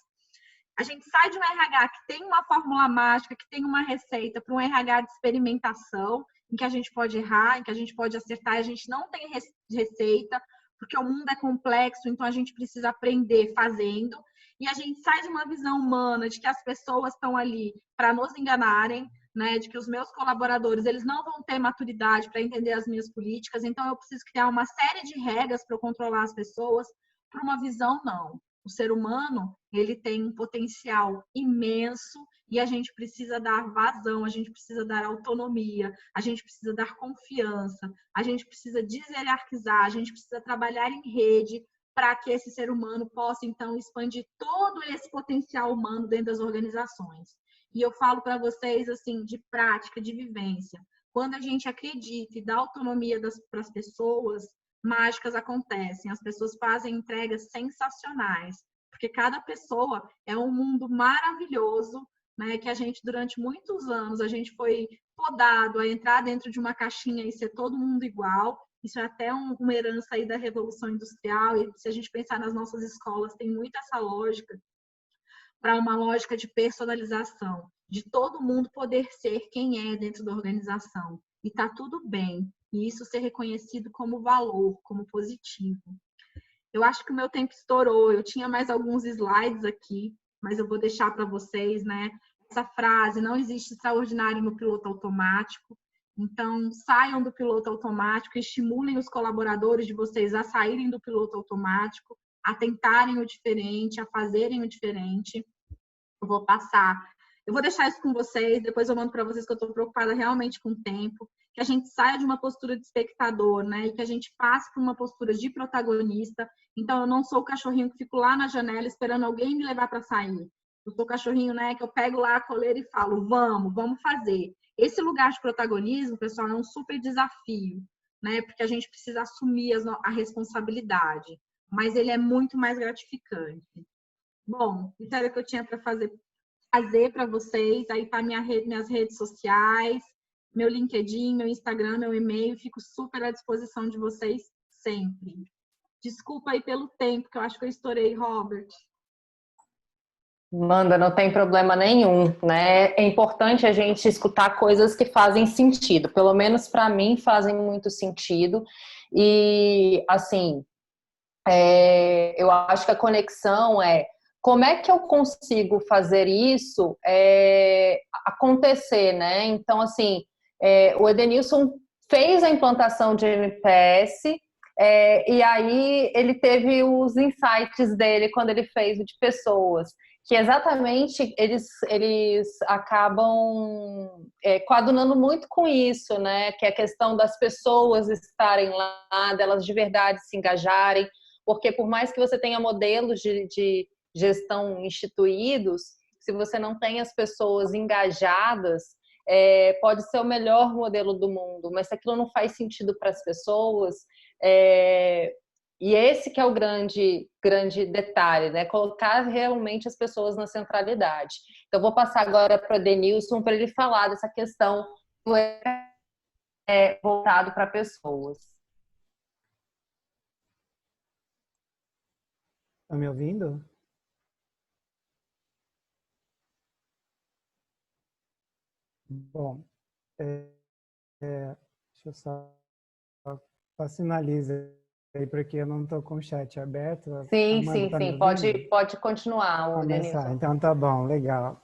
A gente sai de um RH que tem uma fórmula mágica, que tem uma receita, para um RH de experimentação, em que a gente pode errar, em que a gente pode acertar, a gente não tem receita, porque o mundo é complexo, então a gente precisa aprender fazendo. E a gente sai de uma visão humana, de que as pessoas estão ali para nos enganarem, né, de que os meus colaboradores eles não vão ter maturidade para entender as minhas políticas, então eu preciso criar uma série de regras para controlar as pessoas, para uma visão não. O ser humano, ele tem um potencial imenso e a gente precisa dar vazão, a gente precisa dar autonomia, a gente precisa dar confiança, a gente precisa deshierarquizar, a gente precisa trabalhar em rede para que esse ser humano possa, então, expandir todo esse potencial humano dentro das organizações. E eu falo para vocês, assim, de prática, de vivência. Quando a gente acredita e dá autonomia para as pessoas, mágicas acontecem. As pessoas fazem entregas sensacionais. Porque cada pessoa é um mundo maravilhoso, né? Que a gente, durante muitos anos, a gente foi podado a entrar dentro de uma caixinha e ser todo mundo igual. Isso é até uma herança aí da Revolução Industrial. E se a gente pensar nas nossas escolas, tem muito essa lógica, para uma lógica de personalização, de todo mundo poder ser quem é dentro da organização. E tá tudo bem. E isso ser reconhecido como valor, como positivo. Eu acho que o meu tempo estourou. Eu tinha mais alguns slides aqui, mas eu vou deixar para vocês, né? Essa frase, não existe extraordinário no piloto automático. Então, saiam do piloto automático, estimulem os colaboradores de vocês a saírem do piloto automático, a tentarem o diferente, a fazerem o diferente. Eu vou passar. Eu vou deixar isso com vocês, depois eu mando para vocês que eu estou preocupada realmente com o tempo, que a gente saia de uma postura de espectador, né? E que a gente passe para uma postura de protagonista. Então, eu não sou o cachorrinho que fico lá na janela esperando alguém me levar para sair. Eu sou o cachorrinho, né? Que eu pego lá a coleira e falo, vamos fazer. Esse lugar de protagonismo, pessoal, é um super desafio, né? Porque a gente precisa assumir a responsabilidade. Mas ele é muito mais gratificante. Bom, isso era o que eu tinha para fazer para vocês. Aí tá minhas redes sociais, meu LinkedIn, meu Instagram, meu e-mail. Fico super à disposição de vocês sempre. Desculpa aí pelo tempo, que eu acho que eu estourei, Robert. Manda, não tem problema nenhum, né? É importante a gente escutar coisas que fazem sentido. Pelo menos para mim fazem muito sentido. E, assim, eu acho que a conexão é como é que eu consigo fazer isso acontecer, né? Então, assim, o Edenilson fez a implantação de NPS, e aí ele teve os insights dele quando ele fez o de pessoas, que exatamente eles acabam coadunando muito com isso, né? Que é a questão das pessoas estarem lá, delas de verdade se engajarem, porque por mais que você tenha modelos de gestão instituídos, se você não tem as pessoas engajadas, pode ser o melhor modelo do mundo, mas se aquilo não faz sentido para as pessoas, e esse que é o grande detalhe, né? Colocar realmente as pessoas na centralidade. Então, eu vou passar agora para o Denilson para ele falar dessa questão do voltado para pessoas. Tá me ouvindo? Bom, deixa eu só sinalizar aí, porque eu não estou com o chat aberto. Sim, Amanda, sim, tá me sim. ouvindo? Pode continuar, Começar. Denilson. Então, tá bom, legal.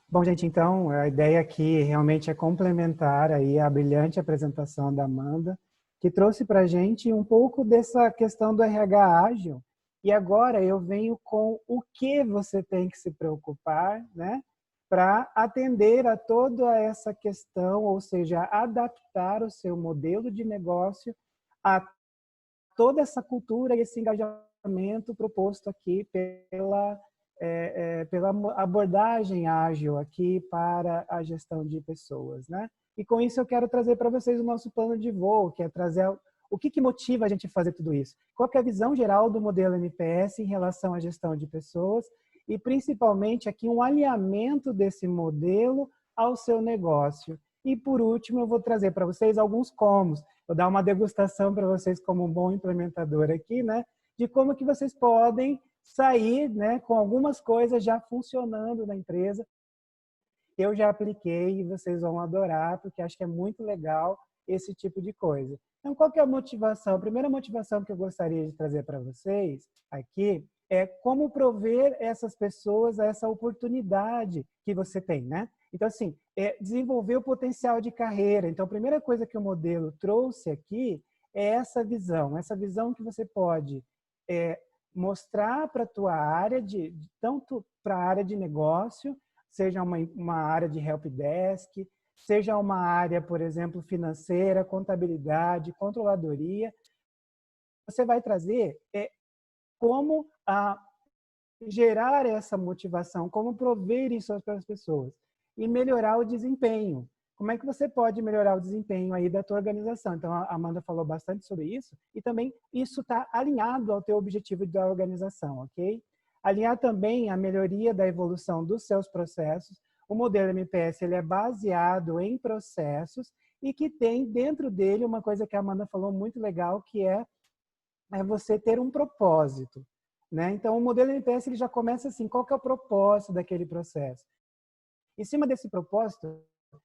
Bom, gente, então, a ideia aqui realmente é complementar aí a brilhante apresentação da Amanda, que trouxe para a gente um pouco dessa questão do RH ágil. E agora eu venho com o que você tem que se preocupar, né, para atender a toda essa questão, ou seja, adaptar o seu modelo de negócio a toda essa cultura e esse engajamento proposto aqui pela pela abordagem ágil aqui para a gestão de pessoas, né? E com isso eu quero trazer para vocês o nosso plano de voo, que é trazer o que motiva a gente a fazer tudo isso. Qual que é a visão geral do modelo NPS em relação à gestão de pessoas e principalmente aqui um alinhamento desse modelo ao seu negócio. E por último eu vou trazer para vocês alguns comos. Vou dar uma degustação para vocês como um bom implementador aqui, né? De como que vocês podem sair, né, com algumas coisas já funcionando na empresa. Eu já apliquei e vocês vão adorar, porque acho que é muito legal esse tipo de coisa. Então, qual que é a motivação? A primeira motivação que eu gostaria de trazer para vocês aqui é como prover essas pessoas a essa oportunidade que você tem, né? Então, assim, desenvolver o potencial de carreira. Então, a primeira coisa que o modelo trouxe aqui é essa visão que você pode mostrar para a tua área, tanto para a área de negócio, seja uma área de helpdesk, seja uma área, por exemplo, financeira, contabilidade, controladoria. Você vai trazer como gerar essa motivação, como prover isso para as pessoas e melhorar o desempenho. Como é que você pode melhorar o desempenho aí da tua organização? Então, a Amanda falou bastante sobre isso e também isso está alinhado ao teu objetivo da organização, ok? Alinhar também a melhoria da evolução dos seus processos. O modelo MPS ele é baseado em processos e que tem dentro dele uma coisa que a Amanda falou muito legal, que é você ter um propósito, né? Então, o modelo MPS ele já começa assim, qual que é o propósito daquele processo? Em cima desse propósito,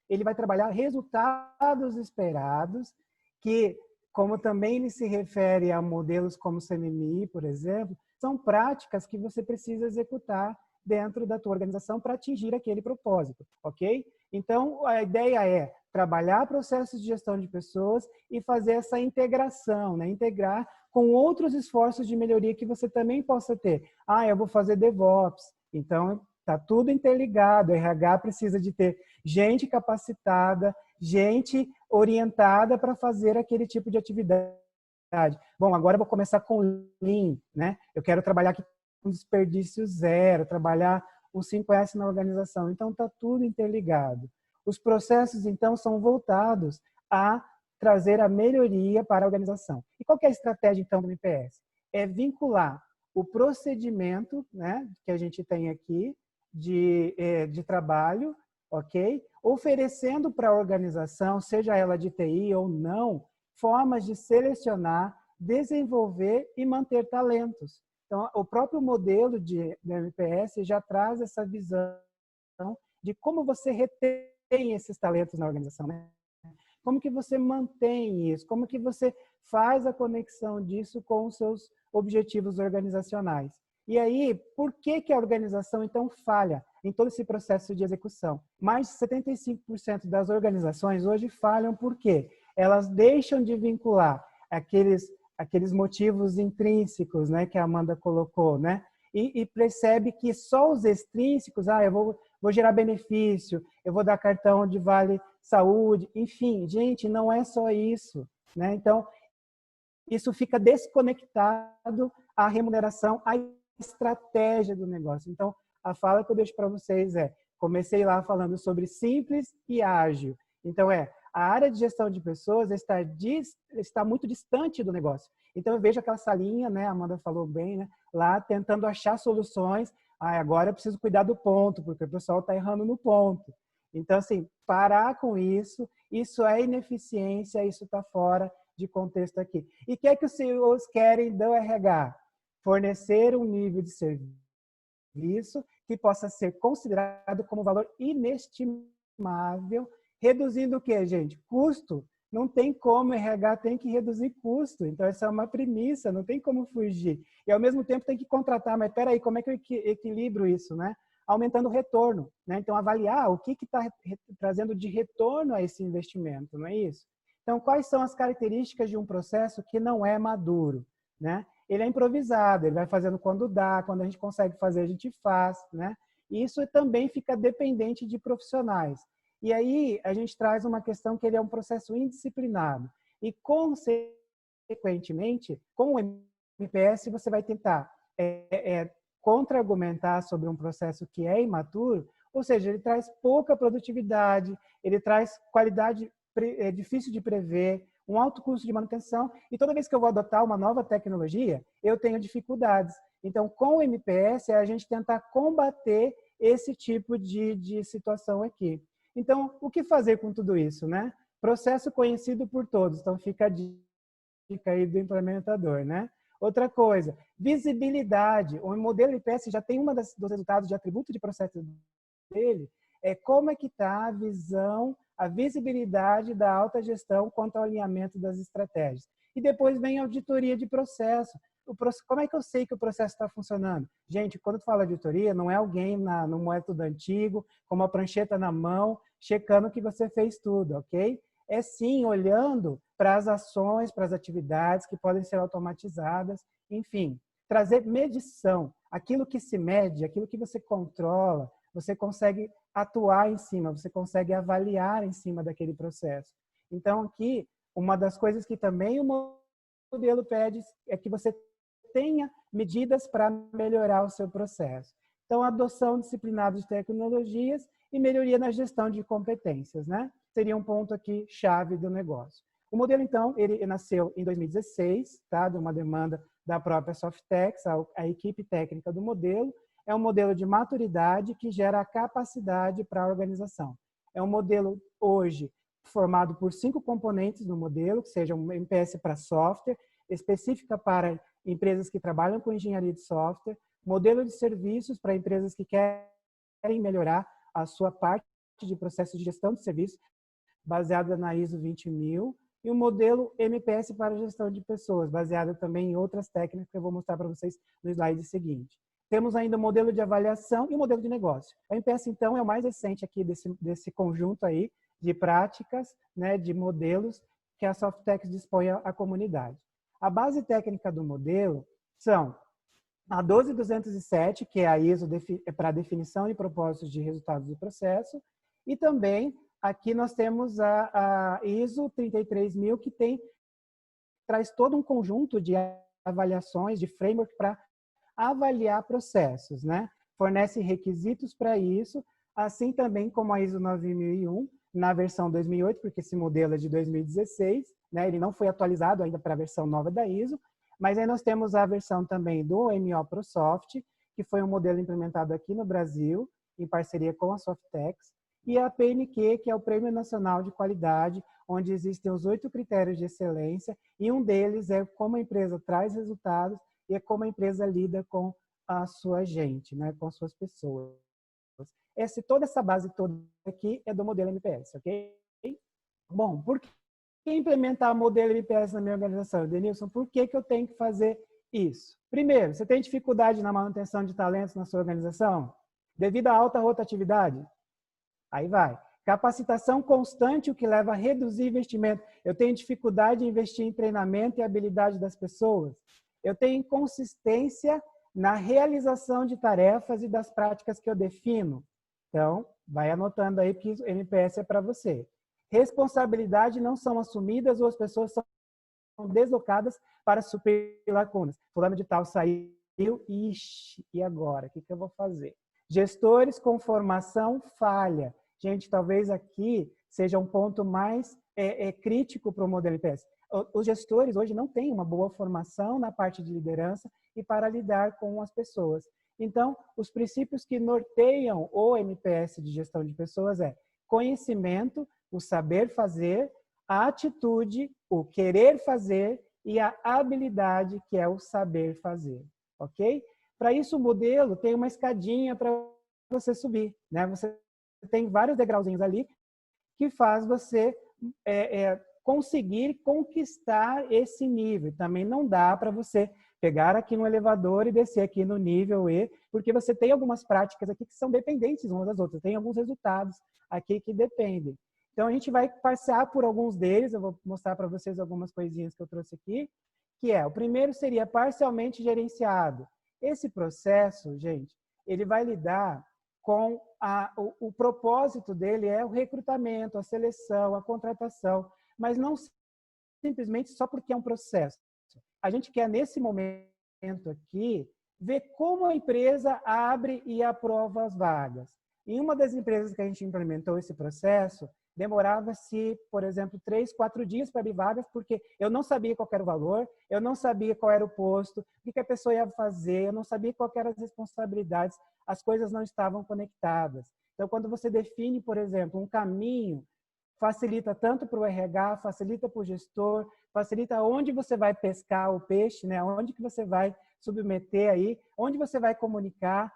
ele vai trabalhar resultados esperados, que, como também ele se refere a modelos como o CMMI, por exemplo, são práticas que você precisa executar dentro da tua organização para atingir aquele propósito, ok? Então, a ideia é trabalhar processos de gestão de pessoas e fazer essa integração, né? Integrar com outros esforços de melhoria que você também possa ter. Eu vou fazer DevOps, então está tudo interligado. O RH precisa de ter gente capacitada, gente orientada para fazer aquele tipo de atividade. Bom, agora eu vou começar com Lean, né? Eu quero trabalhar aqui com desperdício zero, trabalhar o 5S na organização. Então, está tudo interligado. Os processos, então, são voltados a trazer a melhoria para a organização. E qual que é a estratégia, então, do MPS? É vincular o procedimento, né, que a gente tem aqui de trabalho, ok? Oferecendo para a organização, seja ela de TI ou não, formas de selecionar, desenvolver e manter talentos. Então, o próprio modelo do MPS já traz essa visão de como você retém esses talentos na organização, né? Como que você mantém isso? Como que você faz a conexão disso com os seus objetivos organizacionais? E aí, por que a organização, então, falha em todo esse processo de execução? Mais de 75% das organizações hoje falham por quê? Elas deixam de vincular aqueles motivos intrínsecos, né, que a Amanda colocou, né? E percebe que só os extrínsecos, eu vou gerar benefício, eu vou dar cartão de vale saúde, enfim, gente, não é só isso, né? Então, isso fica desconectado à remuneração, à estratégia do negócio. Então, a fala que eu deixo para vocês comecei lá falando sobre simples e ágil. Então, a área de gestão de pessoas está muito distante do negócio. Então, eu vejo aquela salinha, né, a Amanda falou bem, né, lá tentando achar soluções. Agora eu preciso cuidar do ponto, porque o pessoal está errando no ponto. Então, assim, parar com isso é ineficiência, isso está fora de contexto aqui. E o que é que os CEOs querem do RH? Fornecer um nível de serviço que possa ser considerado como valor inestimável, reduzindo o quê, gente? Custo. Não tem como, RH tem que reduzir custo. Então, essa é uma premissa, não tem como fugir. E, ao mesmo tempo, tem que contratar. Mas, espera aí, como é que eu equilibro isso, né? Aumentando o retorno, né? Então, avaliar o que está trazendo de retorno a esse investimento, não é isso? Então, quais são as características de um processo que não é maduro, né? Ele é improvisado, ele vai fazendo quando dá, quando a gente consegue fazer, a gente faz, né? E isso também fica dependente de profissionais. E aí a gente traz uma questão que ele é um processo indisciplinado. E, consequentemente, com o MPS, você vai tentar contra-argumentar sobre um processo que é imaturo, ou seja, ele traz pouca produtividade, ele traz qualidade difícil de prever, um alto custo de manutenção, e toda vez que eu vou adotar uma nova tecnologia, eu tenho dificuldades. Então, com o MPS, é a gente tentar combater esse tipo de situação aqui. Então, o que fazer com tudo isso, né? Processo conhecido por todos, então fica a dica aí do implementador, né? Outra coisa, visibilidade. O modelo MPS já tem dos resultados de atributo de processo dele, é como é que está a visão, a visibilidade da alta gestão quanto ao alinhamento das estratégias. E depois vem a auditoria de processo. Como é que eu sei que o processo está funcionando? Gente, quando tu fala auditoria, não é alguém no método antigo, com uma prancheta na mão, checando que você fez tudo, ok? É sim olhando para as ações, para as atividades que podem ser automatizadas, enfim, trazer medição. Aquilo que se mede, aquilo que você controla, você consegue atuar em cima, você consegue avaliar em cima daquele processo. Então, aqui, uma das coisas que também o modelo pede é que você tenha medidas para melhorar o seu processo. Então, adoção disciplinada de tecnologias e melhoria na gestão de competências, né? Seria um ponto aqui chave do negócio. O modelo, então, ele nasceu em 2016, tá? De uma demanda da própria Softex, a equipe técnica do modelo. É um modelo de maturidade que gera capacidade para a organização. É um modelo, hoje, formado por 5 componentes no modelo, que seja um MPS para software, específica para empresas que trabalham com engenharia de software, modelo de serviços para empresas que querem melhorar a sua parte de processo de gestão de serviços, baseada na ISO 20000, e um modelo MPS para gestão de pessoas, baseado também em outras técnicas que eu vou mostrar para vocês no slide seguinte. Temos ainda o modelo de avaliação e o modelo de negócio. O MPS, então, é o mais recente aqui desse conjunto aí de práticas, né, de modelos que a Softex dispõe à comunidade. A base técnica do modelo são a 12207, que é a ISO para definição e propósitos de resultados do processo, e também aqui nós temos a ISO 33000, que traz todo um conjunto de avaliações, de framework para avaliar processos, né? Fornece requisitos para isso, assim também como a ISO 9001, na versão 2008, porque esse modelo é de 2016, né? Ele não foi atualizado ainda para a versão nova da ISO, mas aí nós temos a versão também do MO ProSoft, que foi um modelo implementado aqui no Brasil, em parceria com a Softex, e a PNQ, que é o Prêmio Nacional de Qualidade, onde existem os 8 critérios de excelência, e um deles é como a empresa traz resultados e é como a empresa lida com a sua gente, né? Com as suas pessoas. Toda essa base toda aqui é do modelo MPS, ok? Bom, por que implementar o modelo MPS na minha organização? Denilson, por que eu tenho que fazer isso? Primeiro, você tem dificuldade na manutenção de talentos na sua organização? Devido à alta rotatividade? Aí vai. Capacitação constante, o que leva a reduzir investimento. Eu tenho dificuldade em investir em treinamento e habilidade das pessoas. Eu tenho inconsistência na realização de tarefas e das práticas que eu defino. Então, vai anotando aí que o MPS é para você. Responsabilidade não são assumidas ou as pessoas são deslocadas para suprir lacunas. Fulano de tal saiu, ixi, e agora? O que eu vou fazer? Gestores com formação falha. Gente, talvez aqui seja um ponto mais crítico para o modelo MPS. Os gestores hoje não têm uma boa formação na parte de liderança e para lidar com as pessoas. Então, os princípios que norteiam o MPS de gestão de pessoas é conhecimento, o saber fazer, a atitude, o querer fazer e a habilidade, que é o saber fazer, ok? Para isso, o modelo tem uma escadinha para você subir, né? Você tem vários degrauzinhos ali que faz você conseguir conquistar esse nível. Também não dá para você pegar aqui no elevador e descer aqui no nível E, porque você tem algumas práticas aqui que são dependentes umas das outras. Tem alguns resultados aqui que dependem. Então, a gente vai passear por alguns deles. Eu vou mostrar para vocês algumas coisinhas que eu trouxe aqui, que o primeiro seria parcialmente gerenciado. Esse processo, gente, ele vai lidar com o propósito dele é o recrutamento, a seleção, a contratação, mas não simplesmente só porque é um processo. A gente quer, nesse momento aqui, ver como a empresa abre e aprova as vagas. Em uma das empresas que a gente implementou esse processo, demorava-se, por exemplo, 3, 4 dias para abrir vagas, porque eu não sabia qual era o valor, eu não sabia qual era o posto, o que a pessoa ia fazer, eu não sabia qual eram as responsabilidades, as coisas não estavam conectadas. Então, quando você define, por exemplo, um caminho, facilita tanto para o RH, facilita para o gestor, facilita onde você vai pescar o peixe, né? Onde que você vai submeter aí, onde você vai comunicar,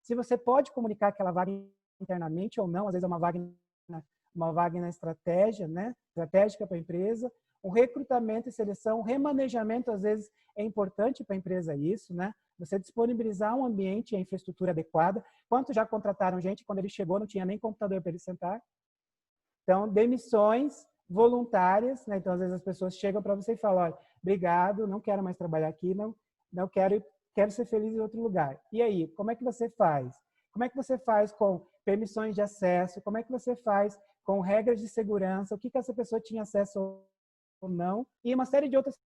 se você pode comunicar aquela vaga internamente ou não, às vezes é uma vaga na estratégia, né? Estratégica para a empresa, o recrutamento e seleção, o remanejamento, às vezes, é importante para a empresa isso, né? Você disponibilizar um ambiente e a infraestrutura adequada. Quantos já contrataram gente, quando ele chegou, não tinha nem computador para ele sentar? Então, demissões voluntárias, né? Então, às vezes as pessoas chegam para você e falam, olha, obrigado, não quero mais trabalhar aqui, não quero ser feliz em outro lugar. E aí, como é que você faz? Como é que você faz com permissões de acesso? Como é que você faz com regras de segurança? O que essa pessoa tinha acesso ou não? E uma série de outras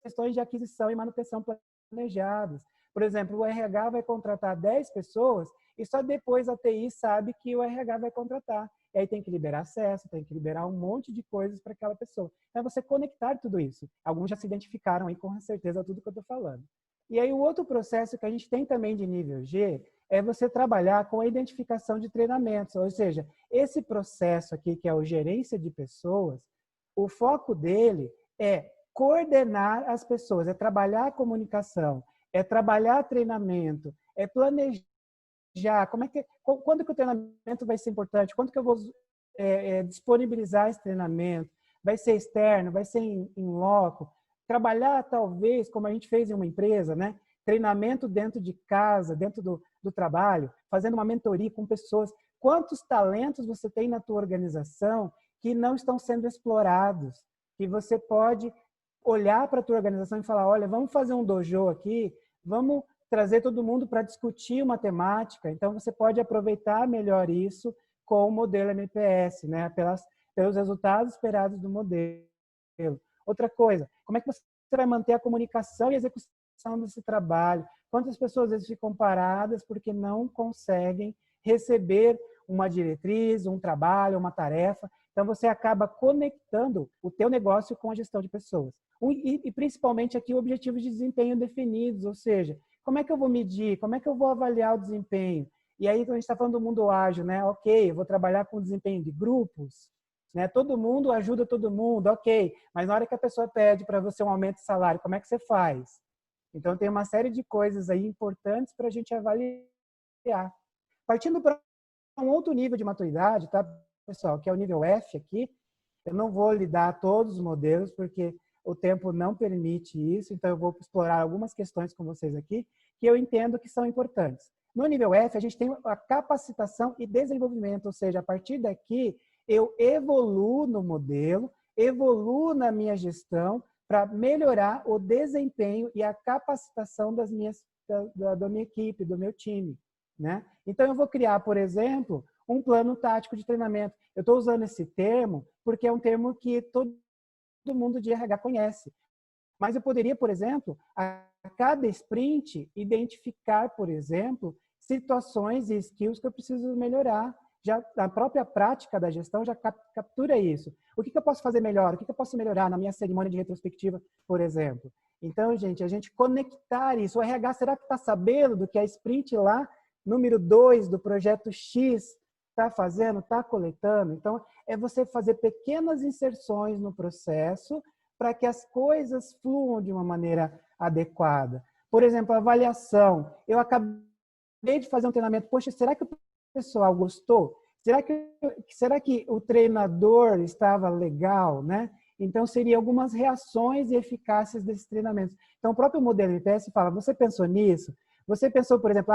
questões de aquisição e manutenção planejadas. Por exemplo, o RH vai contratar 10 pessoas e só depois a TI sabe que o RH vai contratar. E aí tem que liberar acesso, tem que liberar um monte de coisas para aquela pessoa. Então, você conectar tudo isso. Alguns já se identificaram aí com certeza tudo que eu estou falando. E aí o outro processo que a gente tem também de nível G é você trabalhar com a identificação de treinamentos. Ou seja, esse processo aqui, que é o gerência de pessoas, o foco dele é coordenar as pessoas, é trabalhar a comunicação, é trabalhar treinamento, é planejar quando que o treinamento vai ser importante, quando que eu vou disponibilizar esse treinamento, vai ser externo, vai ser em loco, trabalhar talvez, como a gente fez em uma empresa, né? Treinamento dentro de casa, dentro do trabalho, fazendo uma mentoria com pessoas. Quantos talentos você tem na tua organização que não estão sendo explorados? Que você pode olhar para a tua organização e falar, olha, vamos fazer um dojo aqui, vamos trazer todo mundo para discutir uma temática. Então, você pode aproveitar melhor isso com o modelo MPS, né? Pelos resultados esperados do modelo. Outra coisa, como é que você vai manter a comunicação e a execução desse trabalho? Quantas pessoas às vezes ficam paradas porque não conseguem receber uma diretriz, um trabalho, uma tarefa? Então, você acaba conectando o teu negócio com a gestão de pessoas. E principalmente aqui, objetivos de desempenho definidos, ou seja, como é que eu vou medir? Como é que eu vou avaliar o desempenho? E aí, quando a gente está falando do mundo ágil, né? Ok, eu vou trabalhar com desempenho de grupos, né? Todo mundo ajuda todo mundo, ok. Mas na hora que a pessoa pede para você um aumento de salário, como é que você faz? Então, tem uma série de coisas aí importantes para a gente avaliar. Partindo para um outro nível de maturidade, tá, pessoal? Que é o nível F aqui. Eu não vou lidar todos os modelos, porque o tempo não permite isso, então eu vou explorar algumas questões com vocês aqui que eu entendo que são importantes. No nível F, a gente tem a capacitação e desenvolvimento, ou seja, a partir daqui eu evoluo no modelo, evoluo na minha gestão para melhorar o desempenho e a capacitação da minha equipe, do meu time, né? Então eu vou criar, por exemplo, um plano tático de treinamento. Eu estou usando esse termo porque é um termo que todo mundo de RH conhece. Mas eu poderia, por exemplo, a cada sprint, identificar, por exemplo, situações e skills que eu preciso melhorar. Já a própria prática da gestão já captura isso. O que eu posso fazer melhor? O que eu posso melhorar na minha cerimônia de retrospectiva, por exemplo? Então, gente, a gente conectar isso. O RH, será que está sabendo do que a sprint lá, número 2 do projeto X, está fazendo, está coletando? Então, é você fazer pequenas inserções no processo para que as coisas fluam de uma maneira adequada. Por exemplo, a avaliação. Eu acabei de fazer um treinamento. Poxa, será que o pessoal gostou? Será que o treinador estava legal, né? Então, seriam algumas reações e eficácias desses treinamentos. Então, o próprio modelo MPS fala, você pensou nisso? Você pensou, por exemplo,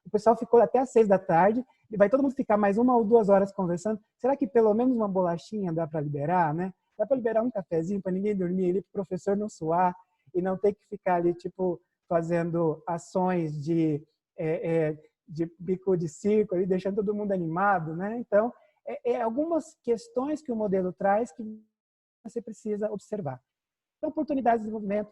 o pessoal ficou até às 6 da tarde, vai todo mundo ficar mais 1 ou 2 horas conversando. Será que pelo menos uma bolachinha dá para liberar, né? Dá para liberar um cafezinho para ninguém dormir ali, para o professor não suar e não ter que ficar ali, tipo, fazendo ações de bico de circo, ali, deixando todo mundo animado, né? Então, algumas questões que o modelo traz que você precisa observar. Então, oportunidades de desenvolvimento,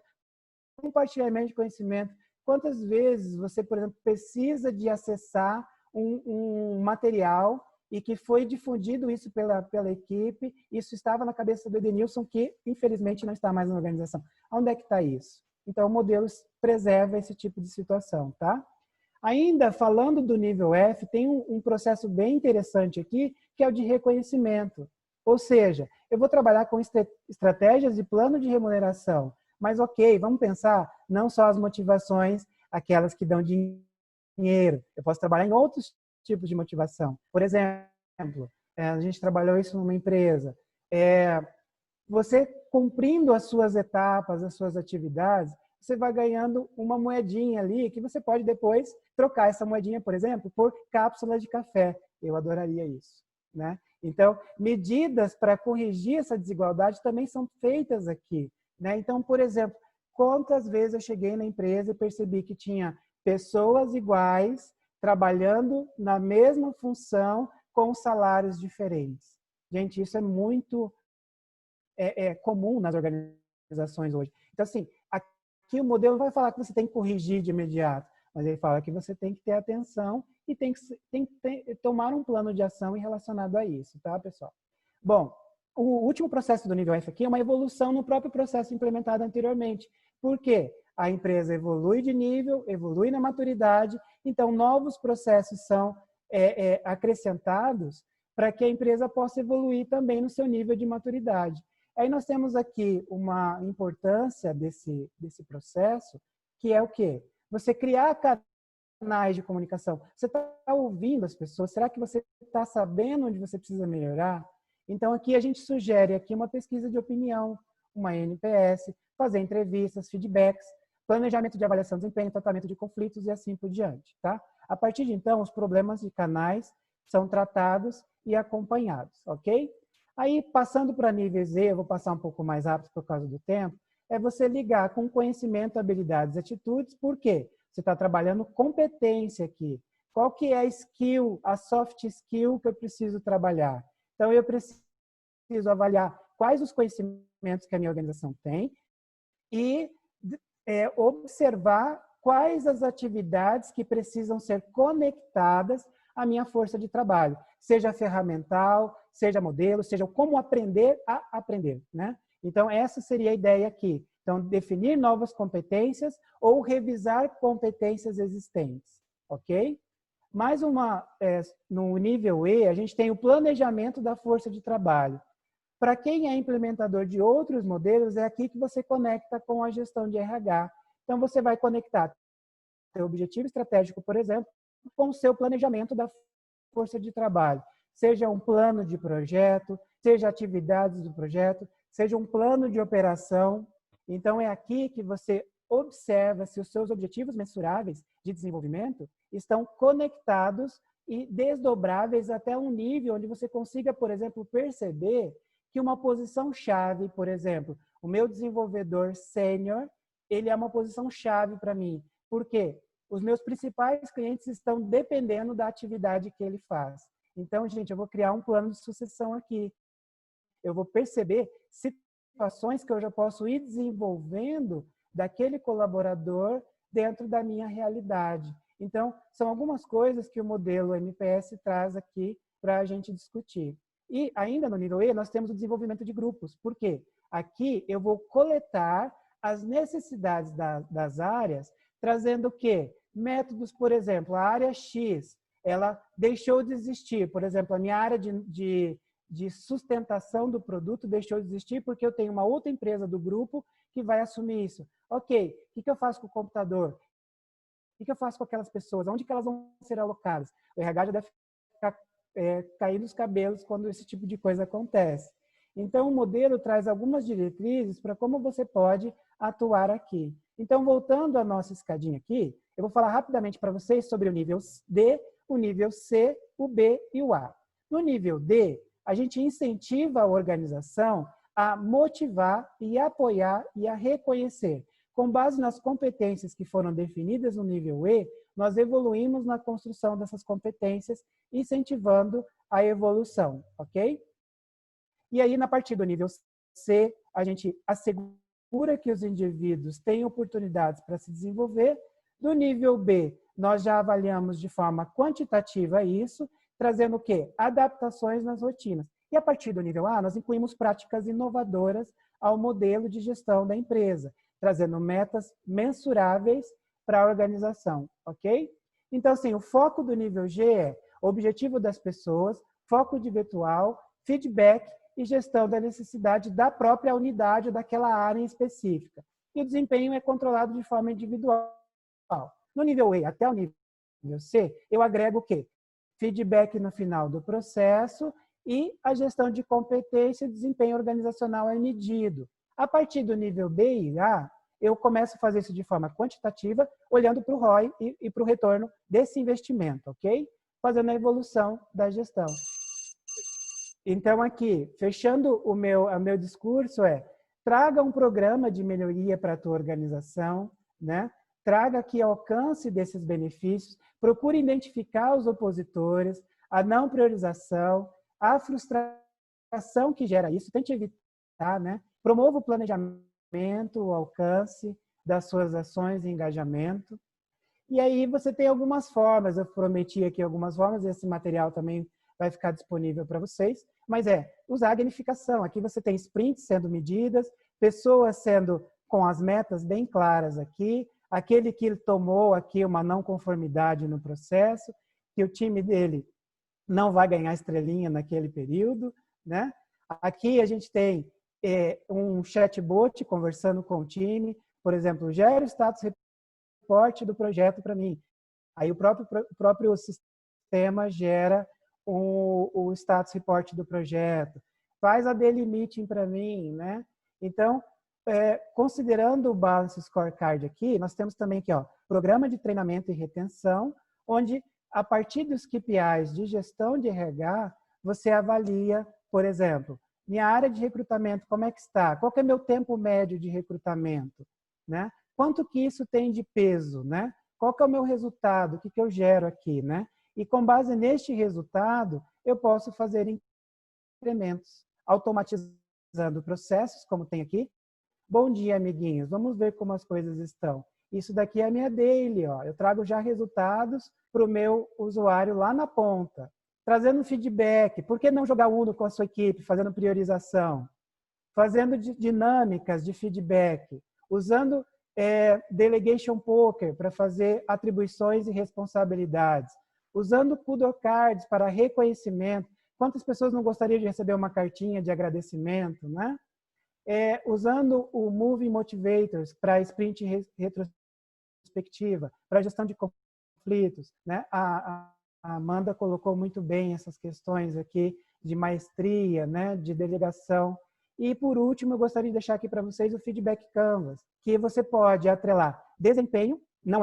compartilhamento de conhecimento, Quantas vezes você, por exemplo, precisa de acessar um material e que foi difundido isso pela equipe, isso estava na cabeça do Edenilson, que infelizmente não está mais na organização. Onde é que está isso? Então, o modelo preserva esse tipo de situação, tá? Ainda falando do nível F, tem um processo bem interessante aqui, que é o de reconhecimento. Ou seja, eu vou trabalhar com estratégias de plano de remuneração, mas ok, vamos pensar não só as motivações, aquelas que dão dinheiro. Eu posso trabalhar em outros tipos de motivação. Por exemplo, a gente trabalhou isso numa empresa. Você cumprindo as suas etapas, as suas atividades, você vai ganhando uma moedinha ali que você pode depois trocar essa moedinha, por exemplo, por cápsula de café. Eu adoraria isso, né? Então, medidas para corrigir essa desigualdade também são feitas aqui, né? Então, por exemplo, quantas vezes eu cheguei na empresa e percebi que tinha pessoas iguais trabalhando na mesma função com salários diferentes. Gente, isso é muito comum nas organizações hoje. Então, assim, aqui o modelo vai falar que você tem que corrigir de imediato, mas ele fala que você tem que ter atenção e tem que tomar um plano de ação relacionado a isso, tá, pessoal? Bom, o último processo do nível F aqui é uma evolução no próprio processo implementado anteriormente. Por quê? A empresa evolui de nível, evolui na maturidade, então novos processos são acrescentados para que a empresa possa evoluir também no seu nível de maturidade. Aí nós temos aqui uma importância desse processo, que é o quê? Você criar canais de comunicação. Você está ouvindo as pessoas? Será que você está sabendo onde você precisa melhorar? Então, aqui a gente sugere aqui uma pesquisa de opinião, uma NPS, fazer entrevistas, feedbacks, planejamento de avaliação de desempenho, tratamento de conflitos e assim por diante, tá? A partir de então, os problemas de canais são tratados e acompanhados, ok? Aí, passando para nível Z, eu vou passar um pouco mais rápido por causa do tempo, é você ligar com conhecimento, habilidades, atitudes, por quê? Você está trabalhando competência aqui. Qual que é a skill, a soft skill que eu preciso trabalhar? Então, eu preciso avaliar quais os conhecimentos que a minha organização tem e observar quais as atividades que precisam ser conectadas à minha força de trabalho, seja ferramental, seja modelo, seja como aprender a aprender, né? Então, essa seria a ideia aqui. Então, definir novas competências ou revisar competências existentes, ok? Mais uma, no nível E, a gente tem o planejamento da força de trabalho. Para quem é implementador de outros modelos, é aqui que você conecta com a gestão de RH. Então, você vai conectar seu objetivo estratégico, por exemplo, com o seu planejamento da força de trabalho. Seja um plano de projeto, seja atividades do projeto, seja um plano de operação. Então, é aqui que você observa se os seus objetivos mensuráveis de desenvolvimento estão conectados e desdobráveis até um nível onde você consiga, por exemplo, perceber que uma posição-chave, por exemplo, o meu desenvolvedor sênior, ele é uma posição-chave para mim. Por quê? Os meus principais clientes estão dependendo da atividade que ele faz. Então, gente, eu vou criar um plano de sucessão aqui. Eu vou perceber situações que eu já posso ir desenvolvendo daquele colaborador dentro da minha realidade. Então, são algumas coisas que o modelo MPS traz aqui para a gente discutir. E ainda no nível E, nós temos o desenvolvimento de grupos. Por quê? Aqui eu vou coletar as necessidades das áreas, trazendo o quê? Métodos, por exemplo, a área X, ela deixou de existir. Por exemplo, a minha área de sustentação do produto deixou de existir porque eu tenho uma outra empresa do grupo que vai assumir isso. Ok, o que eu faço com o computador? O que eu faço com aquelas pessoas? Onde que elas vão ser alocadas? O RH já deve ficar cair dos cabelos quando esse tipo de coisa acontece. Então, o modelo traz algumas diretrizes para como você pode atuar aqui. Então, voltando à nossa escadinha aqui, eu vou falar rapidamente para vocês sobre o nível D, o nível C, o B e o A. No nível D, a gente incentiva a organização a motivar e apoiar e a reconhecer. Com base nas competências que foram definidas no nível E, nós evoluímos na construção dessas competências, incentivando a evolução, ok? E aí, na partir do nível C, a gente assegura que os indivíduos têm oportunidades para se desenvolver. Do nível B, nós já avaliamos de forma quantitativa isso, trazendo o quê? Adaptações nas rotinas. E a partir do nível A, nós incluímos práticas inovadoras ao modelo de gestão da empresa, trazendo metas mensuráveis para a organização, ok? Então, assim, o foco do nível G é objetivo das pessoas, foco individual, feedback e gestão da necessidade da própria unidade ou daquela área em específica. E o desempenho é controlado de forma individual. No nível E até o nível C, eu agrego o quê? Feedback no final do processo e a gestão de competência e desempenho organizacional é medido. A partir do nível B e A, eu começo a fazer isso de forma quantitativa, olhando para o ROI e para o retorno desse investimento, ok? Fazendo a evolução da gestão. Então, aqui, fechando o meu discurso traga um programa de melhoria para a tua organização, né? Traga aqui alcance desses benefícios, procure identificar os opositores, a não priorização, a frustração que gera isso, tente evitar, né? Promova o planejamento, o alcance das suas ações e engajamento. E aí você tem algumas formas, eu prometi aqui algumas formas, esse material também vai ficar disponível para vocês, mas usar a gamificação. Aqui você tem sprints sendo medidas, pessoas sendo com as metas bem claras aqui, aquele que tomou aqui uma não conformidade no processo, que o time dele não vai ganhar estrelinha naquele período, né? Aqui a gente tem um chatbot conversando com o time, por exemplo, gera o status report do projeto para mim. Aí o próprio sistema gera o status report do projeto, faz a daily meeting para mim, né? Então, considerando o Balance Scorecard aqui, nós temos também aqui, ó, programa de treinamento e retenção, onde a partir dos KPIs de gestão de RH, você avalia, por exemplo, minha área de recrutamento, como é que está? Qual que é meu tempo médio de recrutamento? Né? Quanto que isso tem de peso? Né? Qual que é o meu resultado? O que eu gero aqui? Né? E com base neste resultado, eu posso fazer incrementos, automatizando processos, como tem aqui. Bom dia, amiguinhos. Vamos ver como as coisas estão. Isso daqui é a minha daily. Ó. Eu trago já resultados para o meu usuário lá na ponta. Trazendo feedback. Por que não jogar Uno com a sua equipe, fazendo priorização? Fazendo dinâmicas de feedback. Usando Delegation Poker para fazer atribuições e responsabilidades. Usando Kudo Cards para reconhecimento. Quantas pessoas não gostariam de receber uma cartinha de agradecimento, né? Usando o Moving Motivators para sprint retrospectiva, para gestão de conflitos, né? A Amanda colocou muito bem essas questões aqui de maestria, né? De delegação. E, por último, eu gostaria de deixar aqui para vocês o Feedback Canvas, que você pode atrelar desempenho, não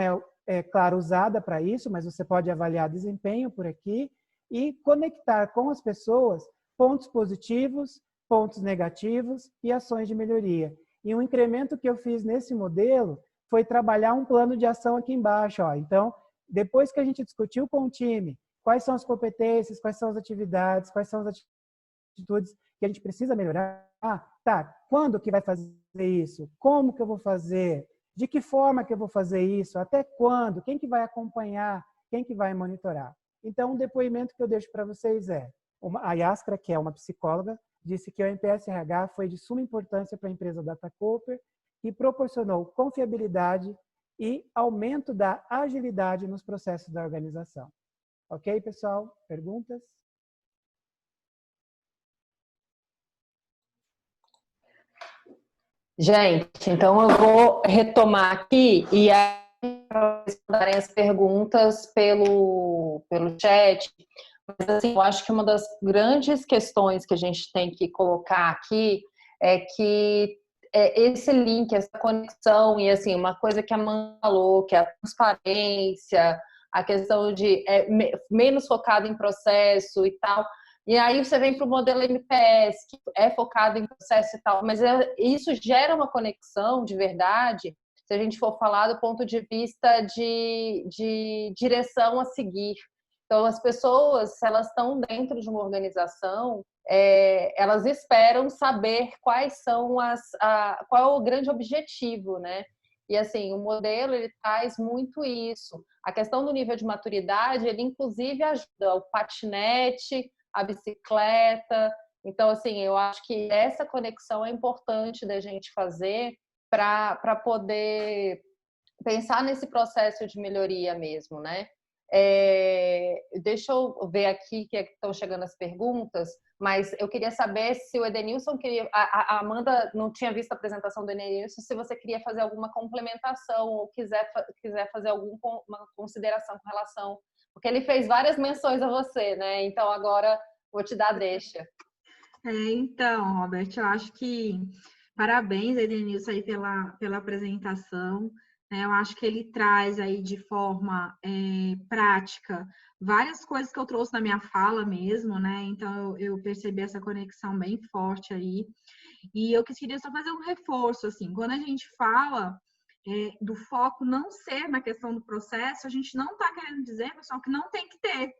claro, usada para isso, mas você pode avaliar desempenho por aqui e conectar com as pessoas pontos positivos, pontos negativos e ações de melhoria. E um incremento que eu fiz nesse modelo foi trabalhar um plano de ação aqui embaixo. Ó. Então, depois que a gente discutiu com o time quais são as competências, quais são as atividades, quais são as atitudes que a gente precisa melhorar, quando que vai fazer isso? Como que eu vou fazer? De que forma que eu vou fazer isso? Até quando? Quem que vai acompanhar? Quem que vai monitorar? Então, um depoimento que eu deixo para vocês a Yaskra, que é uma psicóloga, disse que o NPS-RH foi de suma importância para a empresa Data Cooper e proporcionou confiabilidade e aumento da agilidade nos processos da organização. Ok, pessoal? Perguntas? Gente, então eu vou retomar aqui e aí responderem as perguntas pelo chat. Mas, assim, eu acho que uma das grandes questões que a gente tem que colocar aqui é que esse link, essa conexão, e assim, uma coisa que a Amanda falou, que é a transparência, a questão de menos focado em processo e tal. E aí você vem para o modelo NPS, que é focado em processo e tal, mas isso gera uma conexão de verdade, se a gente for falar do ponto de vista de direção a seguir. Então, as pessoas, se elas estão dentro de uma organização, elas esperam saber qual é o grande objetivo, né? E assim, o modelo ele traz muito isso. A questão do nível de maturidade, ele inclusive ajuda o patinete, a bicicleta. Então, assim, eu acho que essa conexão é importante da gente fazer para poder pensar nesse processo de melhoria mesmo, né? Deixa eu ver aqui que estão chegando as perguntas, mas eu queria saber se o Edenilson queria... A Amanda não tinha visto a apresentação do Edenilson, se você queria fazer alguma complementação ou quiser fazer alguma consideração com relação... Porque ele fez várias menções a você, né? Então, agora vou te dar a deixa. Então, Robert, eu acho que parabéns, Edenilson, aí pela apresentação. Eu acho que ele traz aí de forma prática várias coisas que eu trouxe na minha fala mesmo, né? Então, eu percebi essa conexão bem forte aí. E eu queria só fazer um reforço, assim, quando a gente fala do foco não ser na questão do processo, a gente não está querendo dizer, pessoal, que não tem que ter,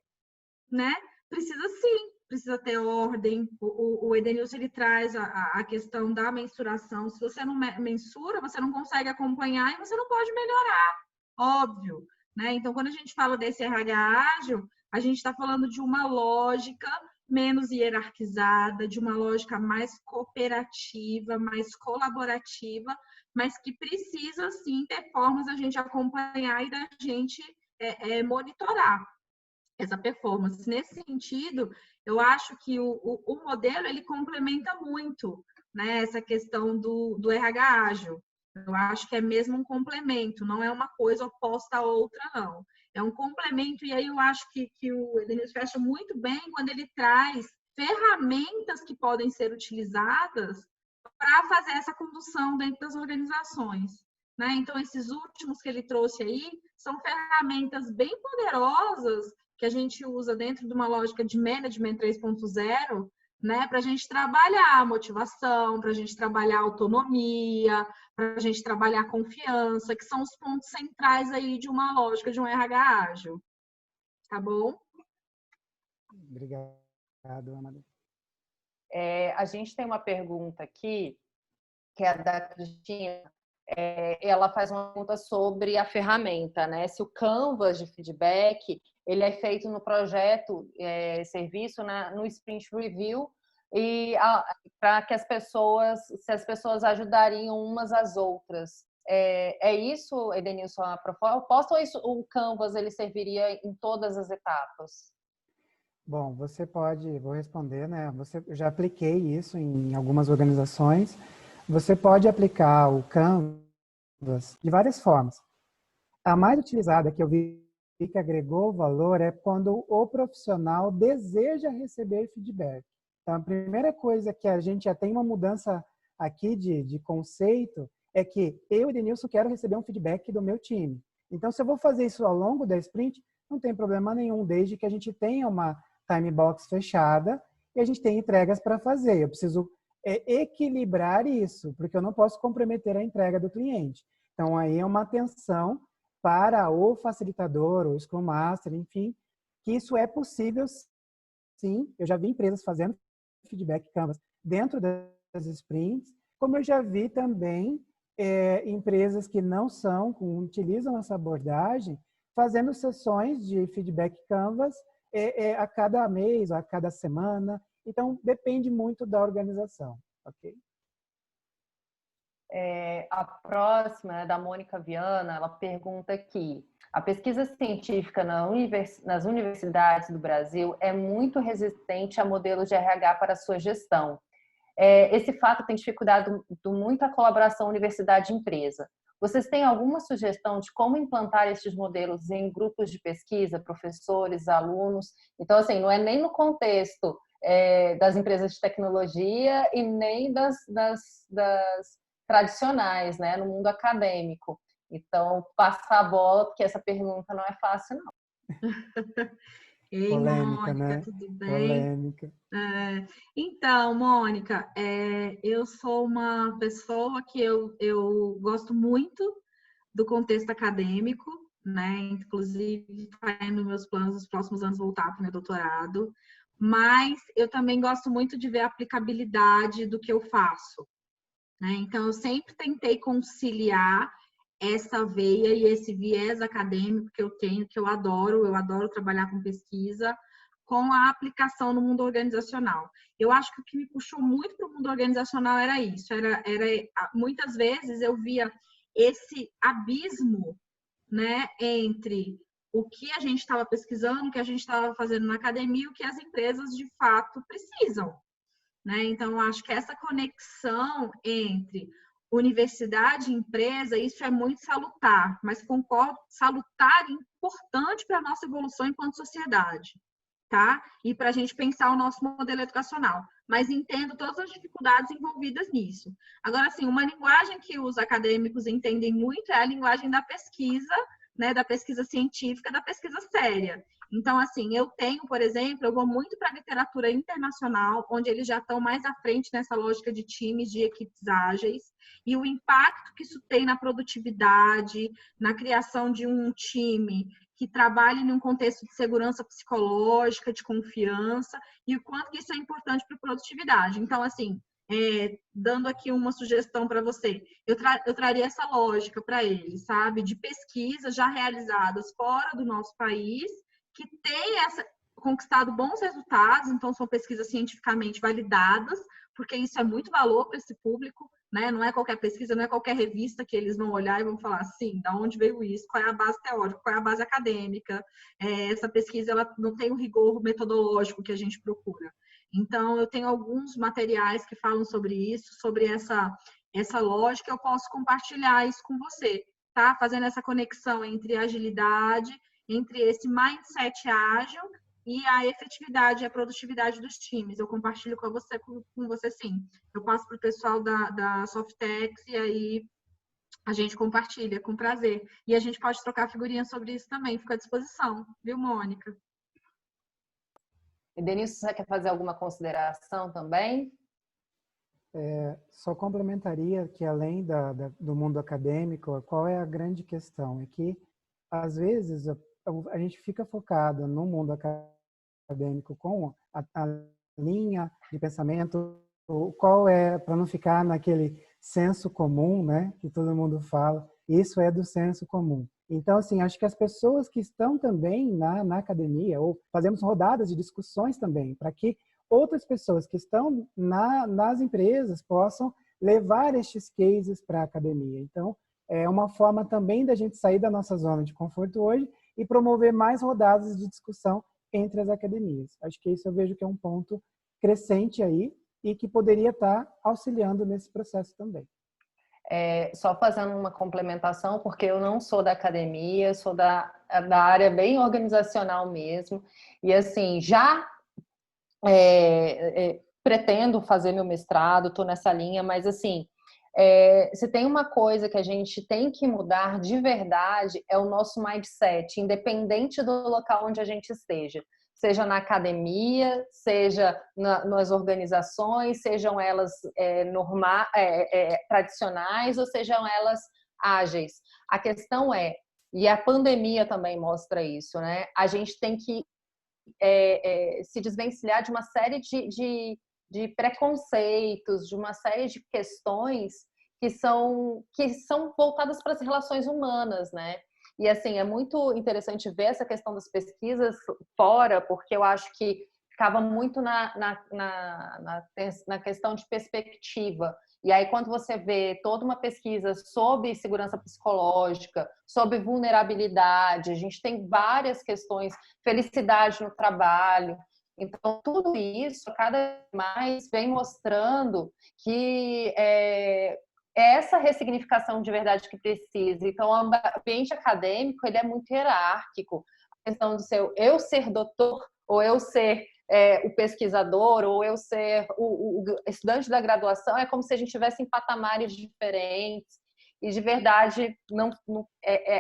né? Precisa sim, precisa ter ordem. O Edenilson, ele traz a questão da mensuração. Se você não mensura, você não consegue acompanhar e você não pode melhorar, óbvio, né? Então, quando a gente fala desse RH ágil, a gente está falando de uma lógica menos hierarquizada, de uma lógica mais cooperativa, mais colaborativa, mas que precisa, sim, ter formas da gente acompanhar e da gente monitorar essa performance. Nesse sentido, eu acho que o modelo, ele complementa muito, né, essa questão do RH ágil. Eu acho que é mesmo um complemento, não é uma coisa oposta à outra, não. É um complemento, e aí eu acho que o Edenilson fecha muito bem quando ele traz ferramentas que podem ser utilizadas para fazer essa condução dentro das organizações, né? Então, esses últimos que ele trouxe aí são ferramentas bem poderosas que a gente usa dentro de uma lógica de Management 3.0, né, para a gente trabalhar a motivação, para a gente trabalhar a autonomia, para a gente trabalhar a confiança, que são os pontos centrais aí de uma lógica de um RH ágil. Tá bom? Obrigado, Amanda. A gente tem uma pergunta aqui, que é da Cristina. Ela faz uma pergunta sobre a ferramenta, né? Se o Canvas de feedback ele é feito no projeto serviço no Sprint Review e para que as pessoas ajudariam umas às outras. É isso, Edenilson, a proposta, ou o Canvas ele serviria em todas as etapas? Bom, você pode, vou responder, né? Eu já apliquei isso em algumas organizações. Você pode aplicar o Canvas de várias formas. A mais utilizada que eu vi que agregou valor é quando o profissional deseja receber feedback. Então, a primeira coisa que a gente já tem uma mudança aqui de conceito é que eu, Edenilson, quero receber um feedback do meu time. Então, se eu vou fazer isso ao longo da sprint, não tem problema nenhum, desde que a gente tenha uma time box fechada e a gente tenha entregas para fazer. Eu preciso equilibrar isso, porque eu não posso comprometer a entrega do cliente. Então, aí é uma atenção para o facilitador, o Scrum Master, enfim, que isso é possível, sim. Eu já vi empresas fazendo feedback Canvas dentro das sprints, como eu já vi também empresas que não utilizam essa abordagem, fazendo sessões de feedback Canvas a cada mês, ou a cada semana. Então, depende muito da organização, ok? A próxima é da Mônica Viana, ela pergunta aqui: a pesquisa científica nas universidades do Brasil é muito resistente a modelos de RH para sua gestão. Esse fato tem dificultado muito a colaboração universidade-empresa. Vocês têm alguma sugestão de como implantar estes modelos em grupos de pesquisa, professores, alunos? Então, assim, não é nem no contexto das empresas de tecnologia e nem das tradicionais, né, no mundo acadêmico. Então, passar a bola, porque essa pergunta não é fácil, não. Ei, Polêmica, Mônica, né? tudo bem? Polêmica. Então, Mônica, eu sou uma pessoa que eu gosto muito do contexto acadêmico, né? Inclusive, está nos meus planos nos próximos anos voltar para o meu doutorado, mas eu também gosto muito de ver a aplicabilidade do que eu faço, né? Então, eu sempre tentei conciliar essa veia e esse viés acadêmico que eu tenho, que eu adoro trabalhar com pesquisa, com a aplicação no mundo organizacional. Eu acho que o que me puxou muito para o mundo organizacional era isso, muitas vezes eu via esse abismo, né, entre o que a gente estava pesquisando, o que a gente estava fazendo na academia e o que as empresas de fato precisam, né? Então, eu acho que essa conexão entre universidade e empresa, isso é muito salutar, mas concordo, salutar e importante para a nossa evolução enquanto sociedade, tá? E para a gente pensar o nosso modelo educacional. Mas entendo todas as dificuldades envolvidas nisso. Agora, assim, uma linguagem que os acadêmicos entendem muito é a linguagem da pesquisa, né? Da pesquisa científica, da pesquisa séria. Então, assim, eu tenho, por exemplo, eu vou muito para a literatura internacional, onde eles já estão mais à frente nessa lógica de times, de equipes ágeis, e o impacto que isso tem na produtividade, na criação de um time que trabalhe em um contexto de segurança psicológica, de confiança, e o quanto que isso é importante para a produtividade. Então, assim, dando aqui uma sugestão para você, eu traria essa lógica para eles, sabe? De pesquisas já realizadas fora do nosso país, que tem conquistado bons resultados, então são pesquisas cientificamente validadas, porque isso é muito valor para esse público, né? Não é qualquer pesquisa, não é qualquer revista que eles vão olhar e vão falar assim, da onde veio isso, qual é a base teórica, qual é a base acadêmica. Essa pesquisa ela não tem o rigor metodológico que a gente procura. Então, eu tenho alguns materiais que falam sobre isso, sobre essa lógica, eu posso compartilhar isso com você, tá? Fazendo essa conexão entre agilidade, entre esse mindset ágil e a efetividade e a produtividade dos times. Eu compartilho com você sim. Eu passo para o pessoal da Softex e aí a gente compartilha com prazer. E a gente pode trocar figurinhas sobre isso também. Fico à disposição, viu, Mônica? E Denilson, você quer fazer alguma consideração também? Só complementaria que, além do mundo acadêmico, qual é a grande questão? É que, às vezes, a gente fica focado no mundo acadêmico com a linha de pensamento, qual é, para não ficar naquele senso comum, né, que todo mundo fala, isso é do senso comum. Então, assim, acho que as pessoas que estão também na academia, ou fazemos rodadas de discussões também, para que outras pessoas que estão nas empresas possam levar estes cases para a academia. Então, é uma forma também da gente sair da nossa zona de conforto hoje e promover mais rodadas de discussão entre as academias. Acho que isso eu vejo que é um ponto crescente aí e que poderia estar auxiliando nesse processo também. Só fazendo uma complementação, porque eu não sou da academia, sou da área bem organizacional mesmo, e assim, já pretendo fazer meu mestrado, estou nessa linha, mas assim, se tem uma coisa que a gente tem que mudar de verdade, é o nosso mindset, independente do local onde a gente esteja. Seja na academia, seja nas organizações, sejam elas tradicionais ou sejam elas ágeis. A questão e a pandemia também mostra isso, né? A gente tem que se desvencilhar de uma série de preconceitos, de uma série de questões que são voltadas para as relações humanas, né? E, assim, é muito interessante ver essa questão das pesquisas fora, porque eu acho que ficava muito na questão de perspectiva. E aí, quando você vê toda uma pesquisa sobre segurança psicológica, sobre vulnerabilidade, a gente tem várias questões, felicidade no trabalho. Então, tudo isso, cada vez mais, vem mostrando que essa ressignificação de verdade que precisa. Então, o ambiente acadêmico ele é muito hierárquico. A questão do eu ser doutor, ou eu ser o pesquisador, ou eu ser o estudante da graduação, é como se a gente estivesse em patamares diferentes. E, de verdade,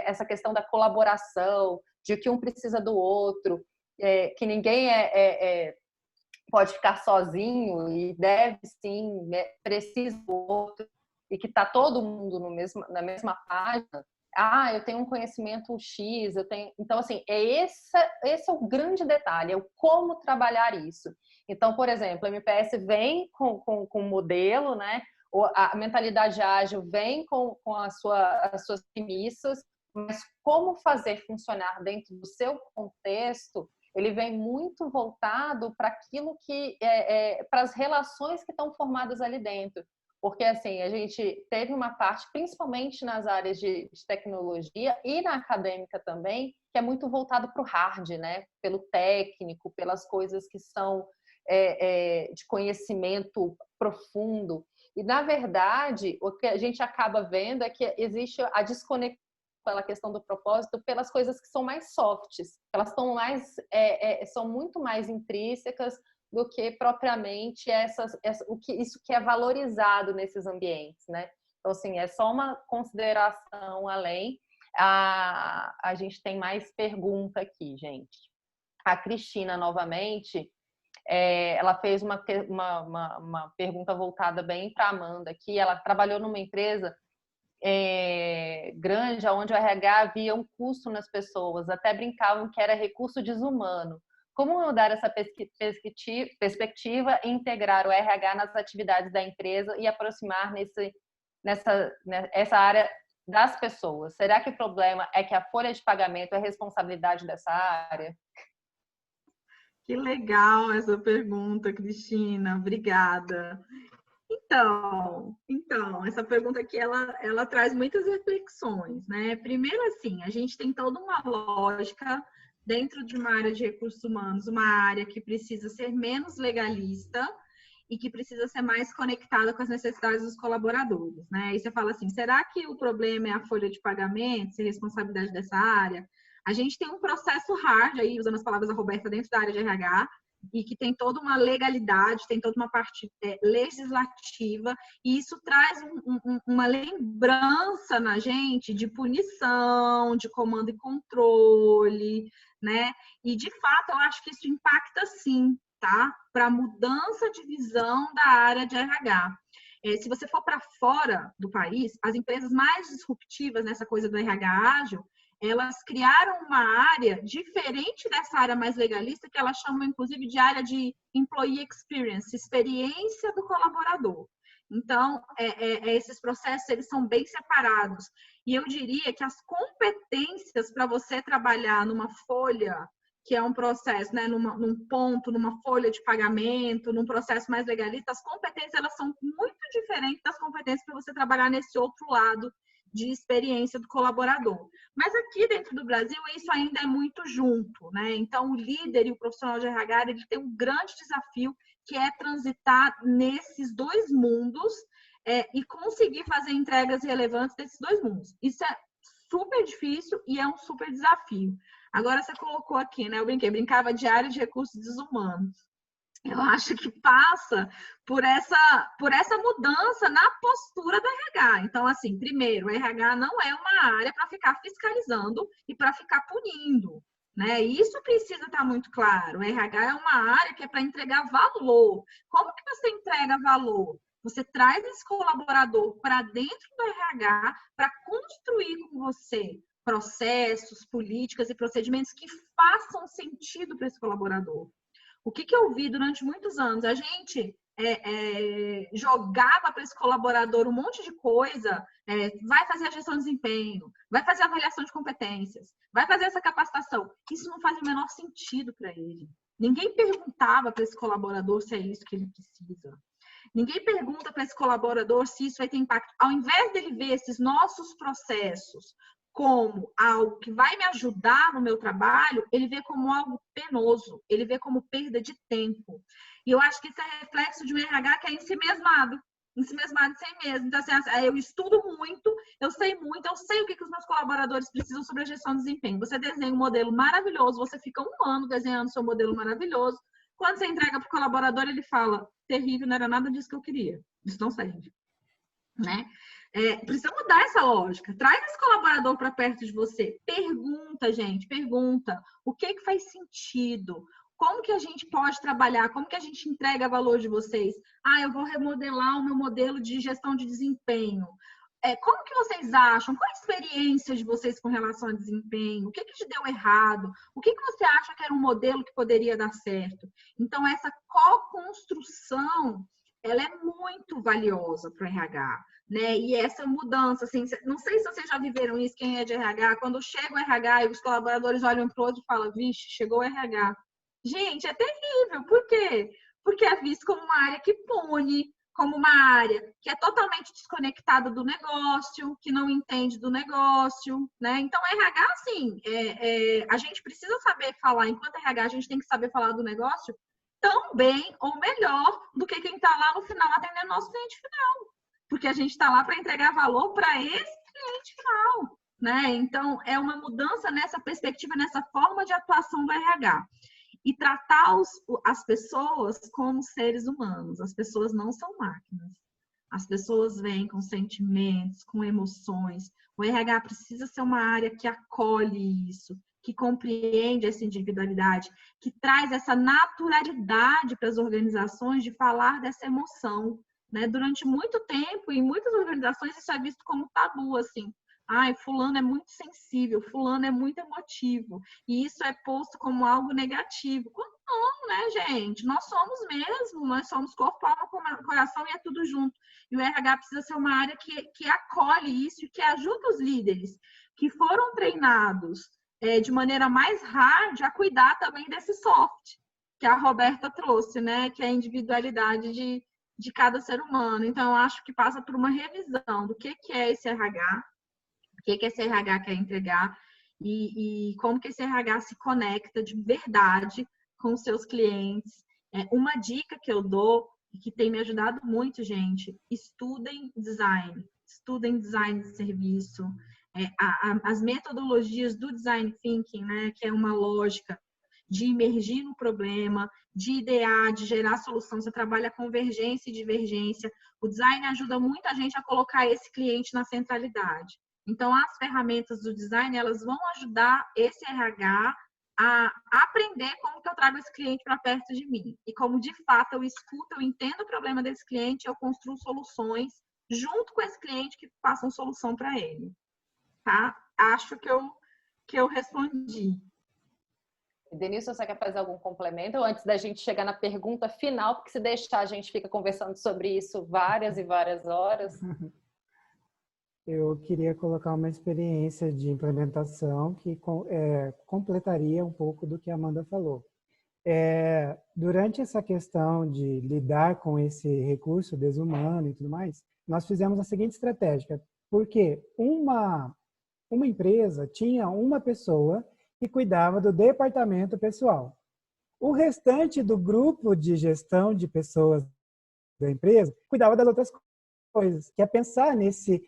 essa questão da colaboração, de que um precisa do outro, que ninguém pode ficar sozinho e deve, sim, precisa do outro, e que está todo mundo na mesma página. Eu tenho um conhecimento X, eu tenho... Então, assim, esse é o grande detalhe, é o como trabalhar isso. Então, por exemplo, a MPS vem com um modelo, né, A mentalidade ágil vem com as suas premissas, mas como fazer funcionar dentro do seu contexto, ele vem muito voltado para aquilo que para as relações que estão formadas ali dentro. Porque, assim, a gente teve uma parte, principalmente nas áreas de tecnologia e na acadêmica também, que é muito voltado para o hard, né? Pelo técnico, pelas coisas que são de conhecimento profundo. E, na verdade, o que a gente acaba vendo é que existe a desconexão pela questão do propósito pelas coisas que são mais softs. Elas estão são muito mais intrínsecas do que propriamente isso que é valorizado nesses ambientes, né? Então, assim, é só uma consideração além. A gente tem mais pergunta aqui, gente. A Cristina, novamente, ela fez uma pergunta voltada bem para a Amanda aqui. Ela trabalhou numa empresa grande, onde o RH havia um custo nas pessoas, até brincavam que era recurso desumano. Como mudar essa perspectiva e integrar o RH nas atividades da empresa e aproximar essa área das pessoas? Será que o problema é que a folha de pagamento é responsabilidade dessa área? Que legal essa pergunta, Cristina. Obrigada. Então, essa pergunta aqui, ela traz muitas reflexões, né? Primeiro, assim, a gente tem toda uma lógica dentro de uma área de recursos humanos, uma área que precisa ser menos legalista e que precisa ser mais conectada com as necessidades dos colaboradores, né? E você fala assim, será que o problema é a folha de pagamento, ser responsabilidade dessa área? A gente tem um processo hard, aí, usando as palavras da Roberta, dentro da área de RH, e que tem toda uma legalidade, tem toda uma parte legislativa, e isso traz uma lembrança na gente de punição, de comando e controle, né? E, de fato, eu acho que isso impacta, sim, tá? Para a mudança de visão da área de RH. Se você for para fora do país, as empresas mais disruptivas nessa coisa do RH ágil, elas criaram uma área diferente dessa área mais legalista, que elas chamam, inclusive, de área de employee experience, experiência do colaborador. Então, esses processos, eles são bem separados. E eu diria que as competências para você trabalhar numa folha, que é um processo, né, num ponto, numa folha de pagamento, num processo mais legalista, as competências, elas são muito diferentes das competências para você trabalhar nesse outro lado de experiência do colaborador. Mas aqui dentro do Brasil, isso ainda é muito junto, né? Então, o líder e o profissional de RH, ele tem um grande desafio, que é transitar nesses dois mundos e conseguir fazer entregas relevantes desses dois mundos. Isso é super difícil e é um super desafio. Agora, você colocou aqui, né? Eu brincava de área de recursos desumanos. Eu acho que passa por essa mudança na postura do RH. Então, assim, primeiro, o RH não é uma área para ficar fiscalizando e para ficar punindo, né? Isso precisa estar muito claro. O RH é uma área que é para entregar valor. Como que você entrega valor? Você traz esse colaborador para dentro do RH para construir com você processos, políticas e procedimentos que façam sentido para esse colaborador. O que eu vi durante muitos anos? A gente jogava para esse colaborador um monte de coisa, vai fazer a gestão de desempenho, vai fazer a avaliação de competências, vai fazer essa capacitação. Isso não faz o menor sentido para ele. Ninguém perguntava para esse colaborador se é isso que ele precisa. Ninguém pergunta para esse colaborador se isso vai ter impacto. Ao invés dele ver esses nossos processos como algo que vai me ajudar no meu trabalho, ele vê como algo penoso, ele vê como perda de tempo. E eu acho que isso é reflexo de um RH que é ensimesmado em si mesmo. Então, assim, eu estudo muito, eu sei muito, eu sei o que os meus colaboradores precisam sobre a gestão de desempenho. Você desenha um modelo maravilhoso, você fica um ano desenhando seu modelo maravilhoso. Quando você entrega para o colaborador, ele fala, terrível, não era nada disso que eu queria. Isso não serve, né? Precisa mudar essa lógica. Traz esse colaborador para perto de você. Pergunta, gente, pergunta. O que faz sentido? Como que a gente pode trabalhar? Como que a gente entrega valor de vocês? Eu vou remodelar o meu modelo de gestão de desempenho. Como que vocês acham? Qual a experiência de vocês com relação a desempenho? O que te deu errado? O que você acha que era um modelo que poderia dar certo? Então, essa co-construção ela é muito valiosa para o RH, né? E essa mudança, assim, não sei se vocês já viveram isso, quem é de RH, quando chega o RH e os colaboradores olham para o outro e falam, vixe, chegou o RH. Gente, é terrível. Por quê? Porque é visto como uma área que pune, como uma área que é totalmente desconectada do negócio, que não entende do negócio, né? Então, RH, assim, a gente precisa saber falar, enquanto RH, a gente tem que saber falar do negócio tão bem ou melhor do que quem está lá no final atendendo nosso cliente final. Porque a gente está lá para entregar valor para esse cliente final, né? Então, é uma mudança nessa perspectiva, nessa forma de atuação do RH. E tratar as pessoas como seres humanos. As pessoas não são máquinas. As pessoas vêm com sentimentos, com emoções. O RH precisa ser uma área que acolhe isso, que compreende essa individualidade, que traz essa naturalidade para as organizações de falar dessa emoção, né? Durante muito tempo, em muitas organizações, isso é visto como tabu, assim. Ai, fulano é muito sensível, fulano é muito emotivo. E isso é posto como algo negativo. Quando não, né, gente? Nós somos mesmo, nós somos corpo, alma, coração e é tudo junto. E o RH precisa ser uma área que acolhe isso e que ajuda os líderes que foram treinados de maneira mais hard a cuidar também desse soft, que a Roberta trouxe, né? Que é a individualidade de cada ser humano. Então, eu acho que passa por uma revisão do que é esse RH, o que esse RH quer entregar e como que esse RH se conecta de verdade com os seus clientes. Uma dica que eu dou e que tem me ajudado muito, gente, estudem design de serviço, as metodologias do design thinking, né, que é uma lógica de imergir no problema, de idear, de gerar solução. Você trabalha convergência e divergência. O design ajuda muito a gente a colocar esse cliente na centralidade. Então, as ferramentas do design, elas vão ajudar esse RH a aprender como que eu trago esse cliente para perto de mim. E como, de fato, eu escuto, eu entendo o problema desse cliente, eu construo soluções junto com esse cliente que façam solução para ele. Tá? Acho que eu respondi. Denilson, você quer fazer algum complemento ou antes da gente chegar na pergunta final? Porque se deixar, a gente fica conversando sobre isso várias e várias horas. Eu queria colocar uma experiência de implementação que completaria um pouco do que a Amanda falou. Durante essa questão de lidar com esse recurso desumano e tudo mais, nós fizemos a seguinte estratégia, porque uma empresa tinha uma pessoa que cuidava do departamento pessoal. O restante do grupo de gestão de pessoas da empresa cuidava das outras coisas, que é pensar nesse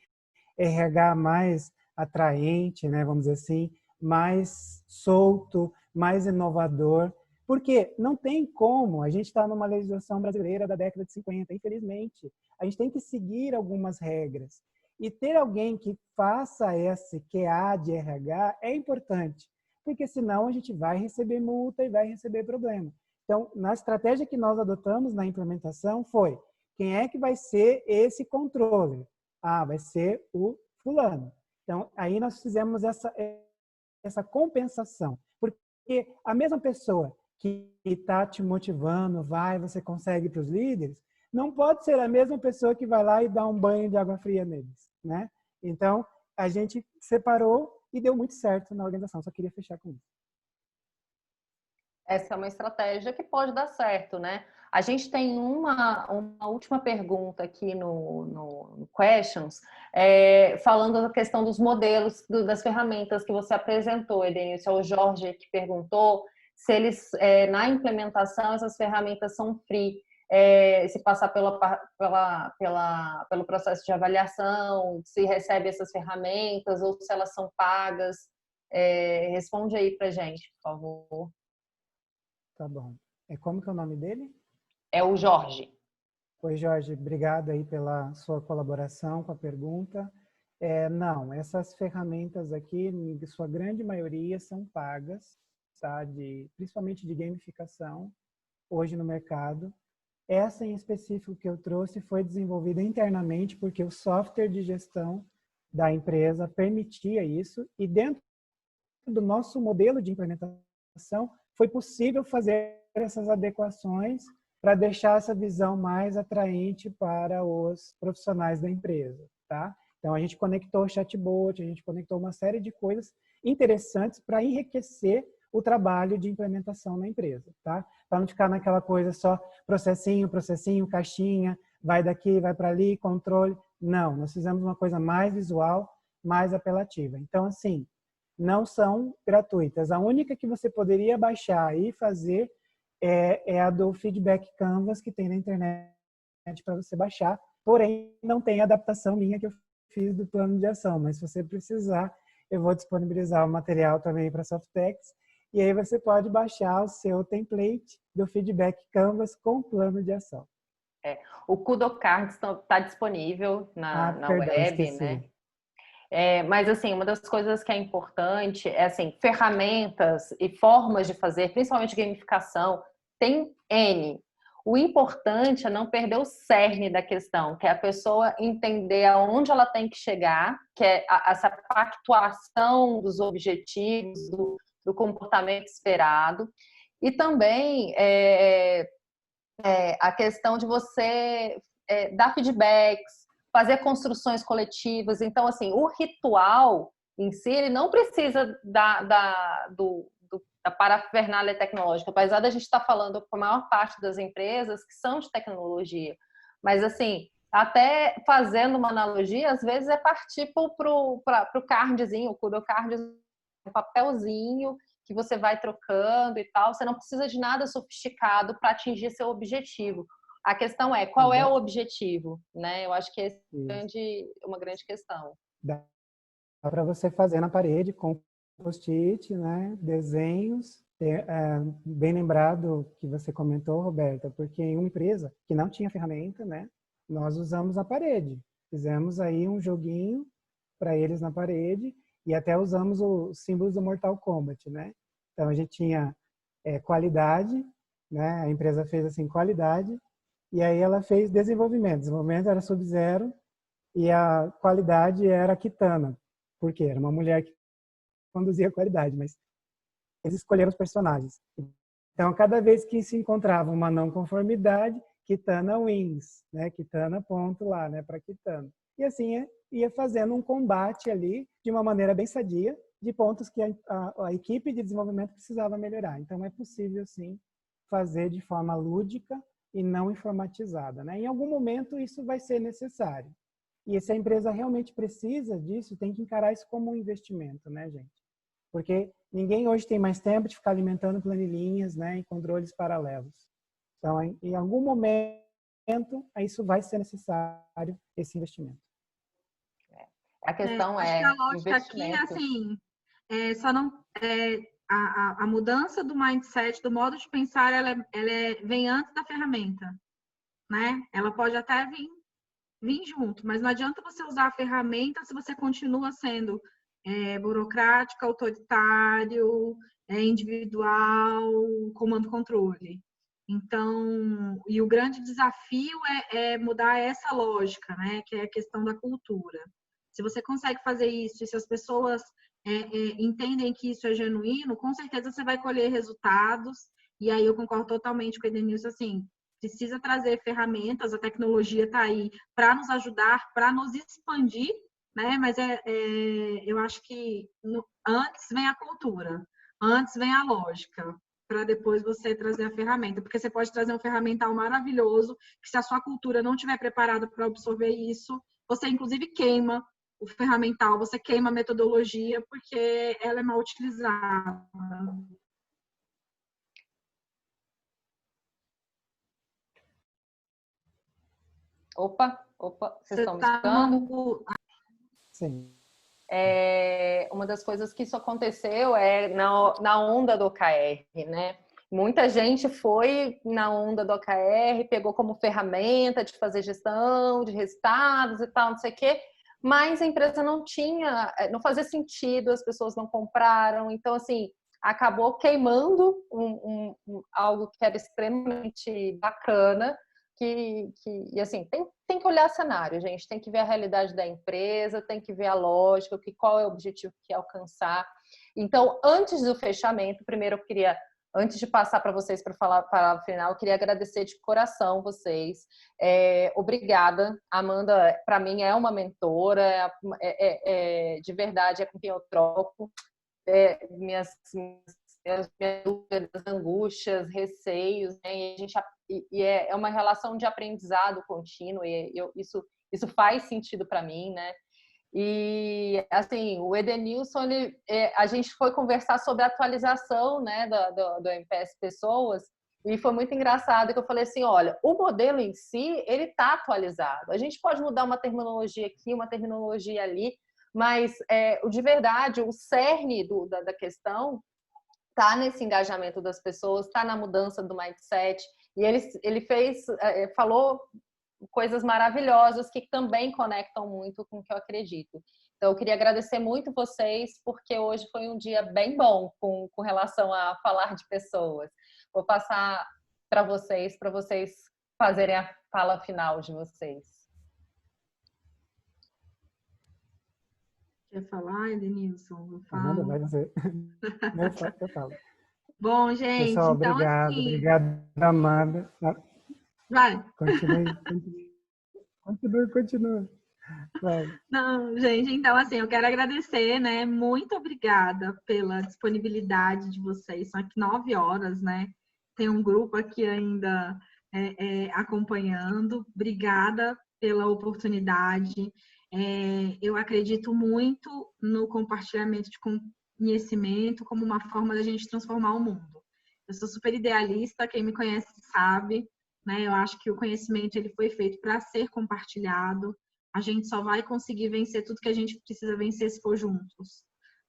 RH mais atraente, né, vamos dizer assim, mais solto, mais inovador, porque não tem como, a gente está numa legislação brasileira da década de 50, infelizmente, a gente tem que seguir algumas regras, e ter alguém que faça esse QA de RH é importante, porque senão a gente vai receber multa e vai receber problema. Então, na estratégia que nós adotamos na implementação foi, quem é que vai ser esse controller? Ah, vai ser o fulano. Então, aí nós fizemos essa compensação. Porque a mesma pessoa que está te motivando, você consegue para os líderes, não pode ser a mesma pessoa que vai lá e dá um banho de água fria neles, né? Então, a gente separou e deu muito certo na organização. Só queria fechar com isso. Essa é uma estratégia que pode dar certo, né? A gente tem uma última pergunta aqui no Questions, falando da questão dos modelos, das ferramentas que você apresentou, Edenilson. É o Jorge que perguntou se eles, na implementação, essas ferramentas são free, se passar pelo processo de avaliação, se recebe essas ferramentas ou se elas são pagas. Responde aí pra gente, por favor. Tá bom. Como que é o nome dele? É o Jorge. Oi, Jorge. Obrigado aí pela sua colaboração com a pergunta. Não, essas ferramentas aqui, em sua grande maioria, são pagas, tá? Principalmente de gamificação, hoje no mercado. Essa em específico que eu trouxe foi desenvolvida internamente porque o software de gestão da empresa permitia isso e dentro do nosso modelo de implementação foi possível fazer essas adequações para deixar essa visão mais atraente para os profissionais da empresa, tá? Então, a gente conectou o chatbot, a gente conectou uma série de coisas interessantes para enriquecer o trabalho de implementação na empresa, tá? Para não ficar naquela coisa só processinho, caixinha, vai daqui, vai para ali, controle. Não, nós fizemos uma coisa mais visual, mais apelativa. Então, assim, não são gratuitas. A única que você poderia baixar e fazer é a do Feedback Canvas, que tem na internet para você baixar, porém, não tem adaptação minha que eu fiz do plano de ação, mas se você precisar, eu vou disponibilizar o material também para Softex, e aí você pode baixar o seu template do Feedback Canvas com plano de ação. O Kudocards está disponível na perdão, web, esqueci. né? Mas, assim, uma das coisas que é importante é, assim, ferramentas e formas de fazer, principalmente gamificação, tem N. O importante é não perder o cerne da questão, que é a pessoa entender aonde ela tem que chegar, que é essa pactuação dos objetivos, do comportamento esperado. E também a questão de você dar feedbacks, fazer construções coletivas. Então, assim, o ritual em si, ele não precisa da parafernália tecnológica, apesar da gente estar falando com a maior parte das empresas que são de tecnologia. Mas, assim, até fazendo uma analogia, às vezes é partir para o cardzinho, o Kudocard, um papelzinho que você vai trocando e tal. Você não precisa de nada sofisticado para atingir seu objetivo. A questão é, qual é o objetivo, né? Eu acho que essa é uma grande questão. Dá para você fazer na parede com post-it, né? Desenhos. Bem lembrado que você comentou, Roberta, porque em uma empresa que não tinha ferramenta, né? Nós usamos a parede. Fizemos aí um joguinho para eles na parede e até usamos os símbolos do Mortal Kombat, né? Então a gente tinha qualidade, né? A empresa fez assim qualidade e aí ela fez desenvolvimento. Desenvolvimento era Sub-Zero e a qualidade era Kitana, porque era uma mulher que conduzia a qualidade, mas eles escolheram os personagens. Então, cada vez que se encontrava uma não conformidade, Kitana wins, né? Kitana ponto lá, né? Para Kitana. E assim ia fazendo um combate ali de uma maneira bem sadia, de pontos que a equipe de desenvolvimento precisava melhorar. Então, é possível, sim, fazer de forma lúdica e não informatizada, né? Em algum momento, isso vai ser necessário. E se a empresa realmente precisa disso, tem que encarar isso como um investimento, né, gente? Porque ninguém hoje tem mais tempo de ficar alimentando planilhinhas, né, e controles paralelos. Então, em algum momento, isso vai ser necessário, esse investimento. A questão acho que a lógica aqui é assim, só não a mudança do mindset, do modo de pensar, ela vem antes da ferramenta, né? Ela pode até vir junto, mas não adianta você usar a ferramenta se você continua sendo burocrático, autoritário, individual, comando-controle. Então, e o grande desafio é mudar essa lógica, né? Que é a questão da cultura. Se você consegue fazer isso e se as pessoas entendem que isso é genuíno, com certeza você vai colher resultados. E aí eu concordo totalmente com o Edenilson, assim, precisa trazer ferramentas, a tecnologia está aí para nos ajudar, para nos expandir, né? Mas eu acho que antes vem a cultura, antes vem a lógica, para depois você trazer a ferramenta. Porque você pode trazer um ferramental maravilhoso, que se a sua cultura não estiver preparada para absorver isso, você inclusive queima o ferramental, você queima a metodologia, porque ela é mal utilizada. Opa, vocês estão me escutando? Sim. Uma das coisas que isso aconteceu na onda do OKR, né? Muita gente foi na onda do OKR, pegou como ferramenta de fazer gestão de resultados e tal, não sei o quê, mas a empresa não fazia sentido, as pessoas não compraram, então, assim, acabou queimando algo que era extremamente bacana, e assim, tem que olhar cenário, gente, tem que ver a realidade da empresa, tem que ver a lógica, qual é o objetivo que quer alcançar. Então, antes do fechamento, primeiro eu queria Antes de passar para vocês para falar a palavra final, eu queria agradecer de coração vocês. Obrigada. Amanda, para mim, é uma mentora, de verdade, é com quem eu troco minhas dúvidas, angústias, receios, né? É uma relação de aprendizado contínuo, e isso faz sentido para mim, né? E, assim, o Edenilson, a gente foi conversar sobre a atualização, né, do MPS Pessoas, e foi muito engraçado que eu falei assim, olha, o modelo em si, ele está atualizado. A gente pode mudar uma terminologia aqui, uma terminologia ali, mas, de verdade, o cerne da questão está nesse engajamento das pessoas, está na mudança do mindset, e ele falou coisas maravilhosas que também conectam muito com o que eu acredito. Então, eu queria agradecer muito vocês, porque hoje foi um dia bem bom com relação a falar de pessoas. Vou passar para vocês fazerem a fala final de vocês. Quer falar, Edenilson? Eu falo. Amanda, vai você. Eu falo. Bom, gente, Pessoal, então obrigado. assim... Obrigado, Amanda. Vai. Continue. Vai. Não, gente, então assim, eu quero agradecer, né? Muito obrigada pela disponibilidade de vocês. São aqui 9 horas, né? Tem um grupo aqui ainda acompanhando. Obrigada pela oportunidade. Eu acredito muito no compartilhamento de conhecimento como uma forma da gente transformar o mundo. Eu sou super idealista, quem me conhece sabe, né? Eu acho que o conhecimento ele foi feito para ser compartilhado. A gente só vai conseguir vencer tudo que a gente precisa vencer se for juntos,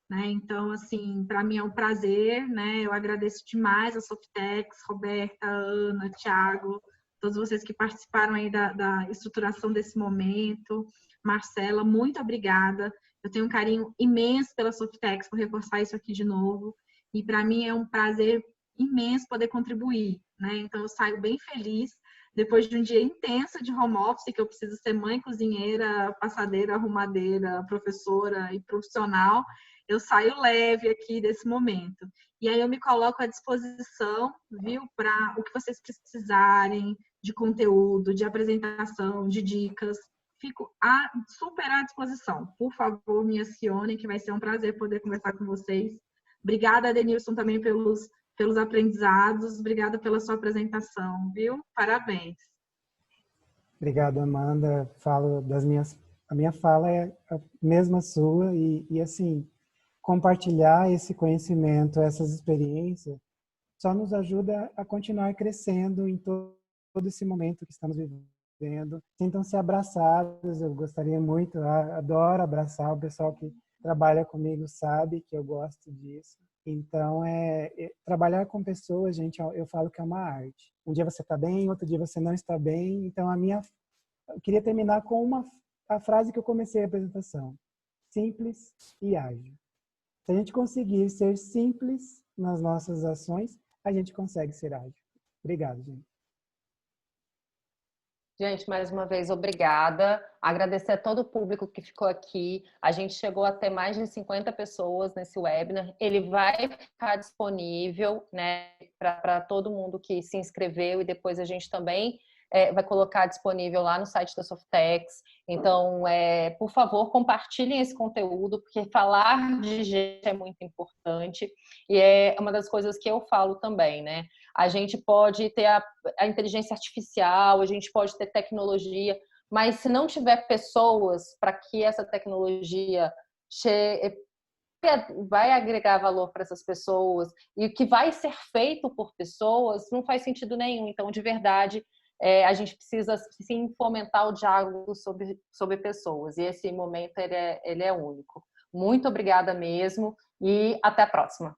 né? Então, assim, para mim é um prazer, né? Eu agradeço demais a Softex, Roberta, Ana, Thiago, todos vocês que participaram aí da estruturação desse momento. Marcela, muito obrigada. Eu tenho um carinho imenso pela Softex, por reforçar isso aqui de novo. E para mim é um prazer imenso poder contribuir, né? Então, eu saio bem feliz depois de um dia intenso de home office, que eu preciso ser mãe, cozinheira, passadeira, arrumadeira, professora e profissional, eu saio leve aqui desse momento. E aí eu me coloco à disposição, viu, para o que vocês precisarem de conteúdo, de apresentação, de dicas. Fico super à disposição. Por favor, me acionem, que vai ser um prazer poder conversar com vocês. Obrigada, Denilson, também pelos aprendizados. Obrigada pela sua apresentação, viu? Parabéns. Obrigado, Amanda. A minha fala é a mesma sua e assim, compartilhar esse conhecimento, essas experiências, só nos ajuda a continuar crescendo em todo esse momento que estamos vivendo. Sintam-se abraçados, eu gostaria muito, adoro abraçar o pessoal que trabalha comigo, sabe que eu gosto disso. Então, trabalhar com pessoas, gente, eu falo que é uma arte. Um dia você está bem, outro dia você não está bem. Então, eu queria terminar com a frase que eu comecei a apresentação. Simples e ágil. Se a gente conseguir ser simples nas nossas ações, a gente consegue ser ágil. Obrigado, gente. Gente, mais uma vez, obrigada. Agradecer a todo o público que ficou aqui. A gente chegou a ter mais de 50 pessoas nesse webinar. Ele vai ficar disponível, né, para todo mundo que se inscreveu, e depois a gente também vai colocar disponível lá no site da Softex. Então, por favor, compartilhem esse conteúdo, porque falar de gente é muito importante. E é uma das coisas que eu falo também, né? A gente pode ter a inteligência artificial, a gente pode ter tecnologia, mas se não tiver pessoas para que essa tecnologia vai agregar valor para essas pessoas, e o que vai ser feito por pessoas não faz sentido nenhum. Então, de verdade, a gente precisa sim fomentar o diálogo sobre pessoas, e esse momento ele é único. Muito obrigada mesmo, e até a próxima.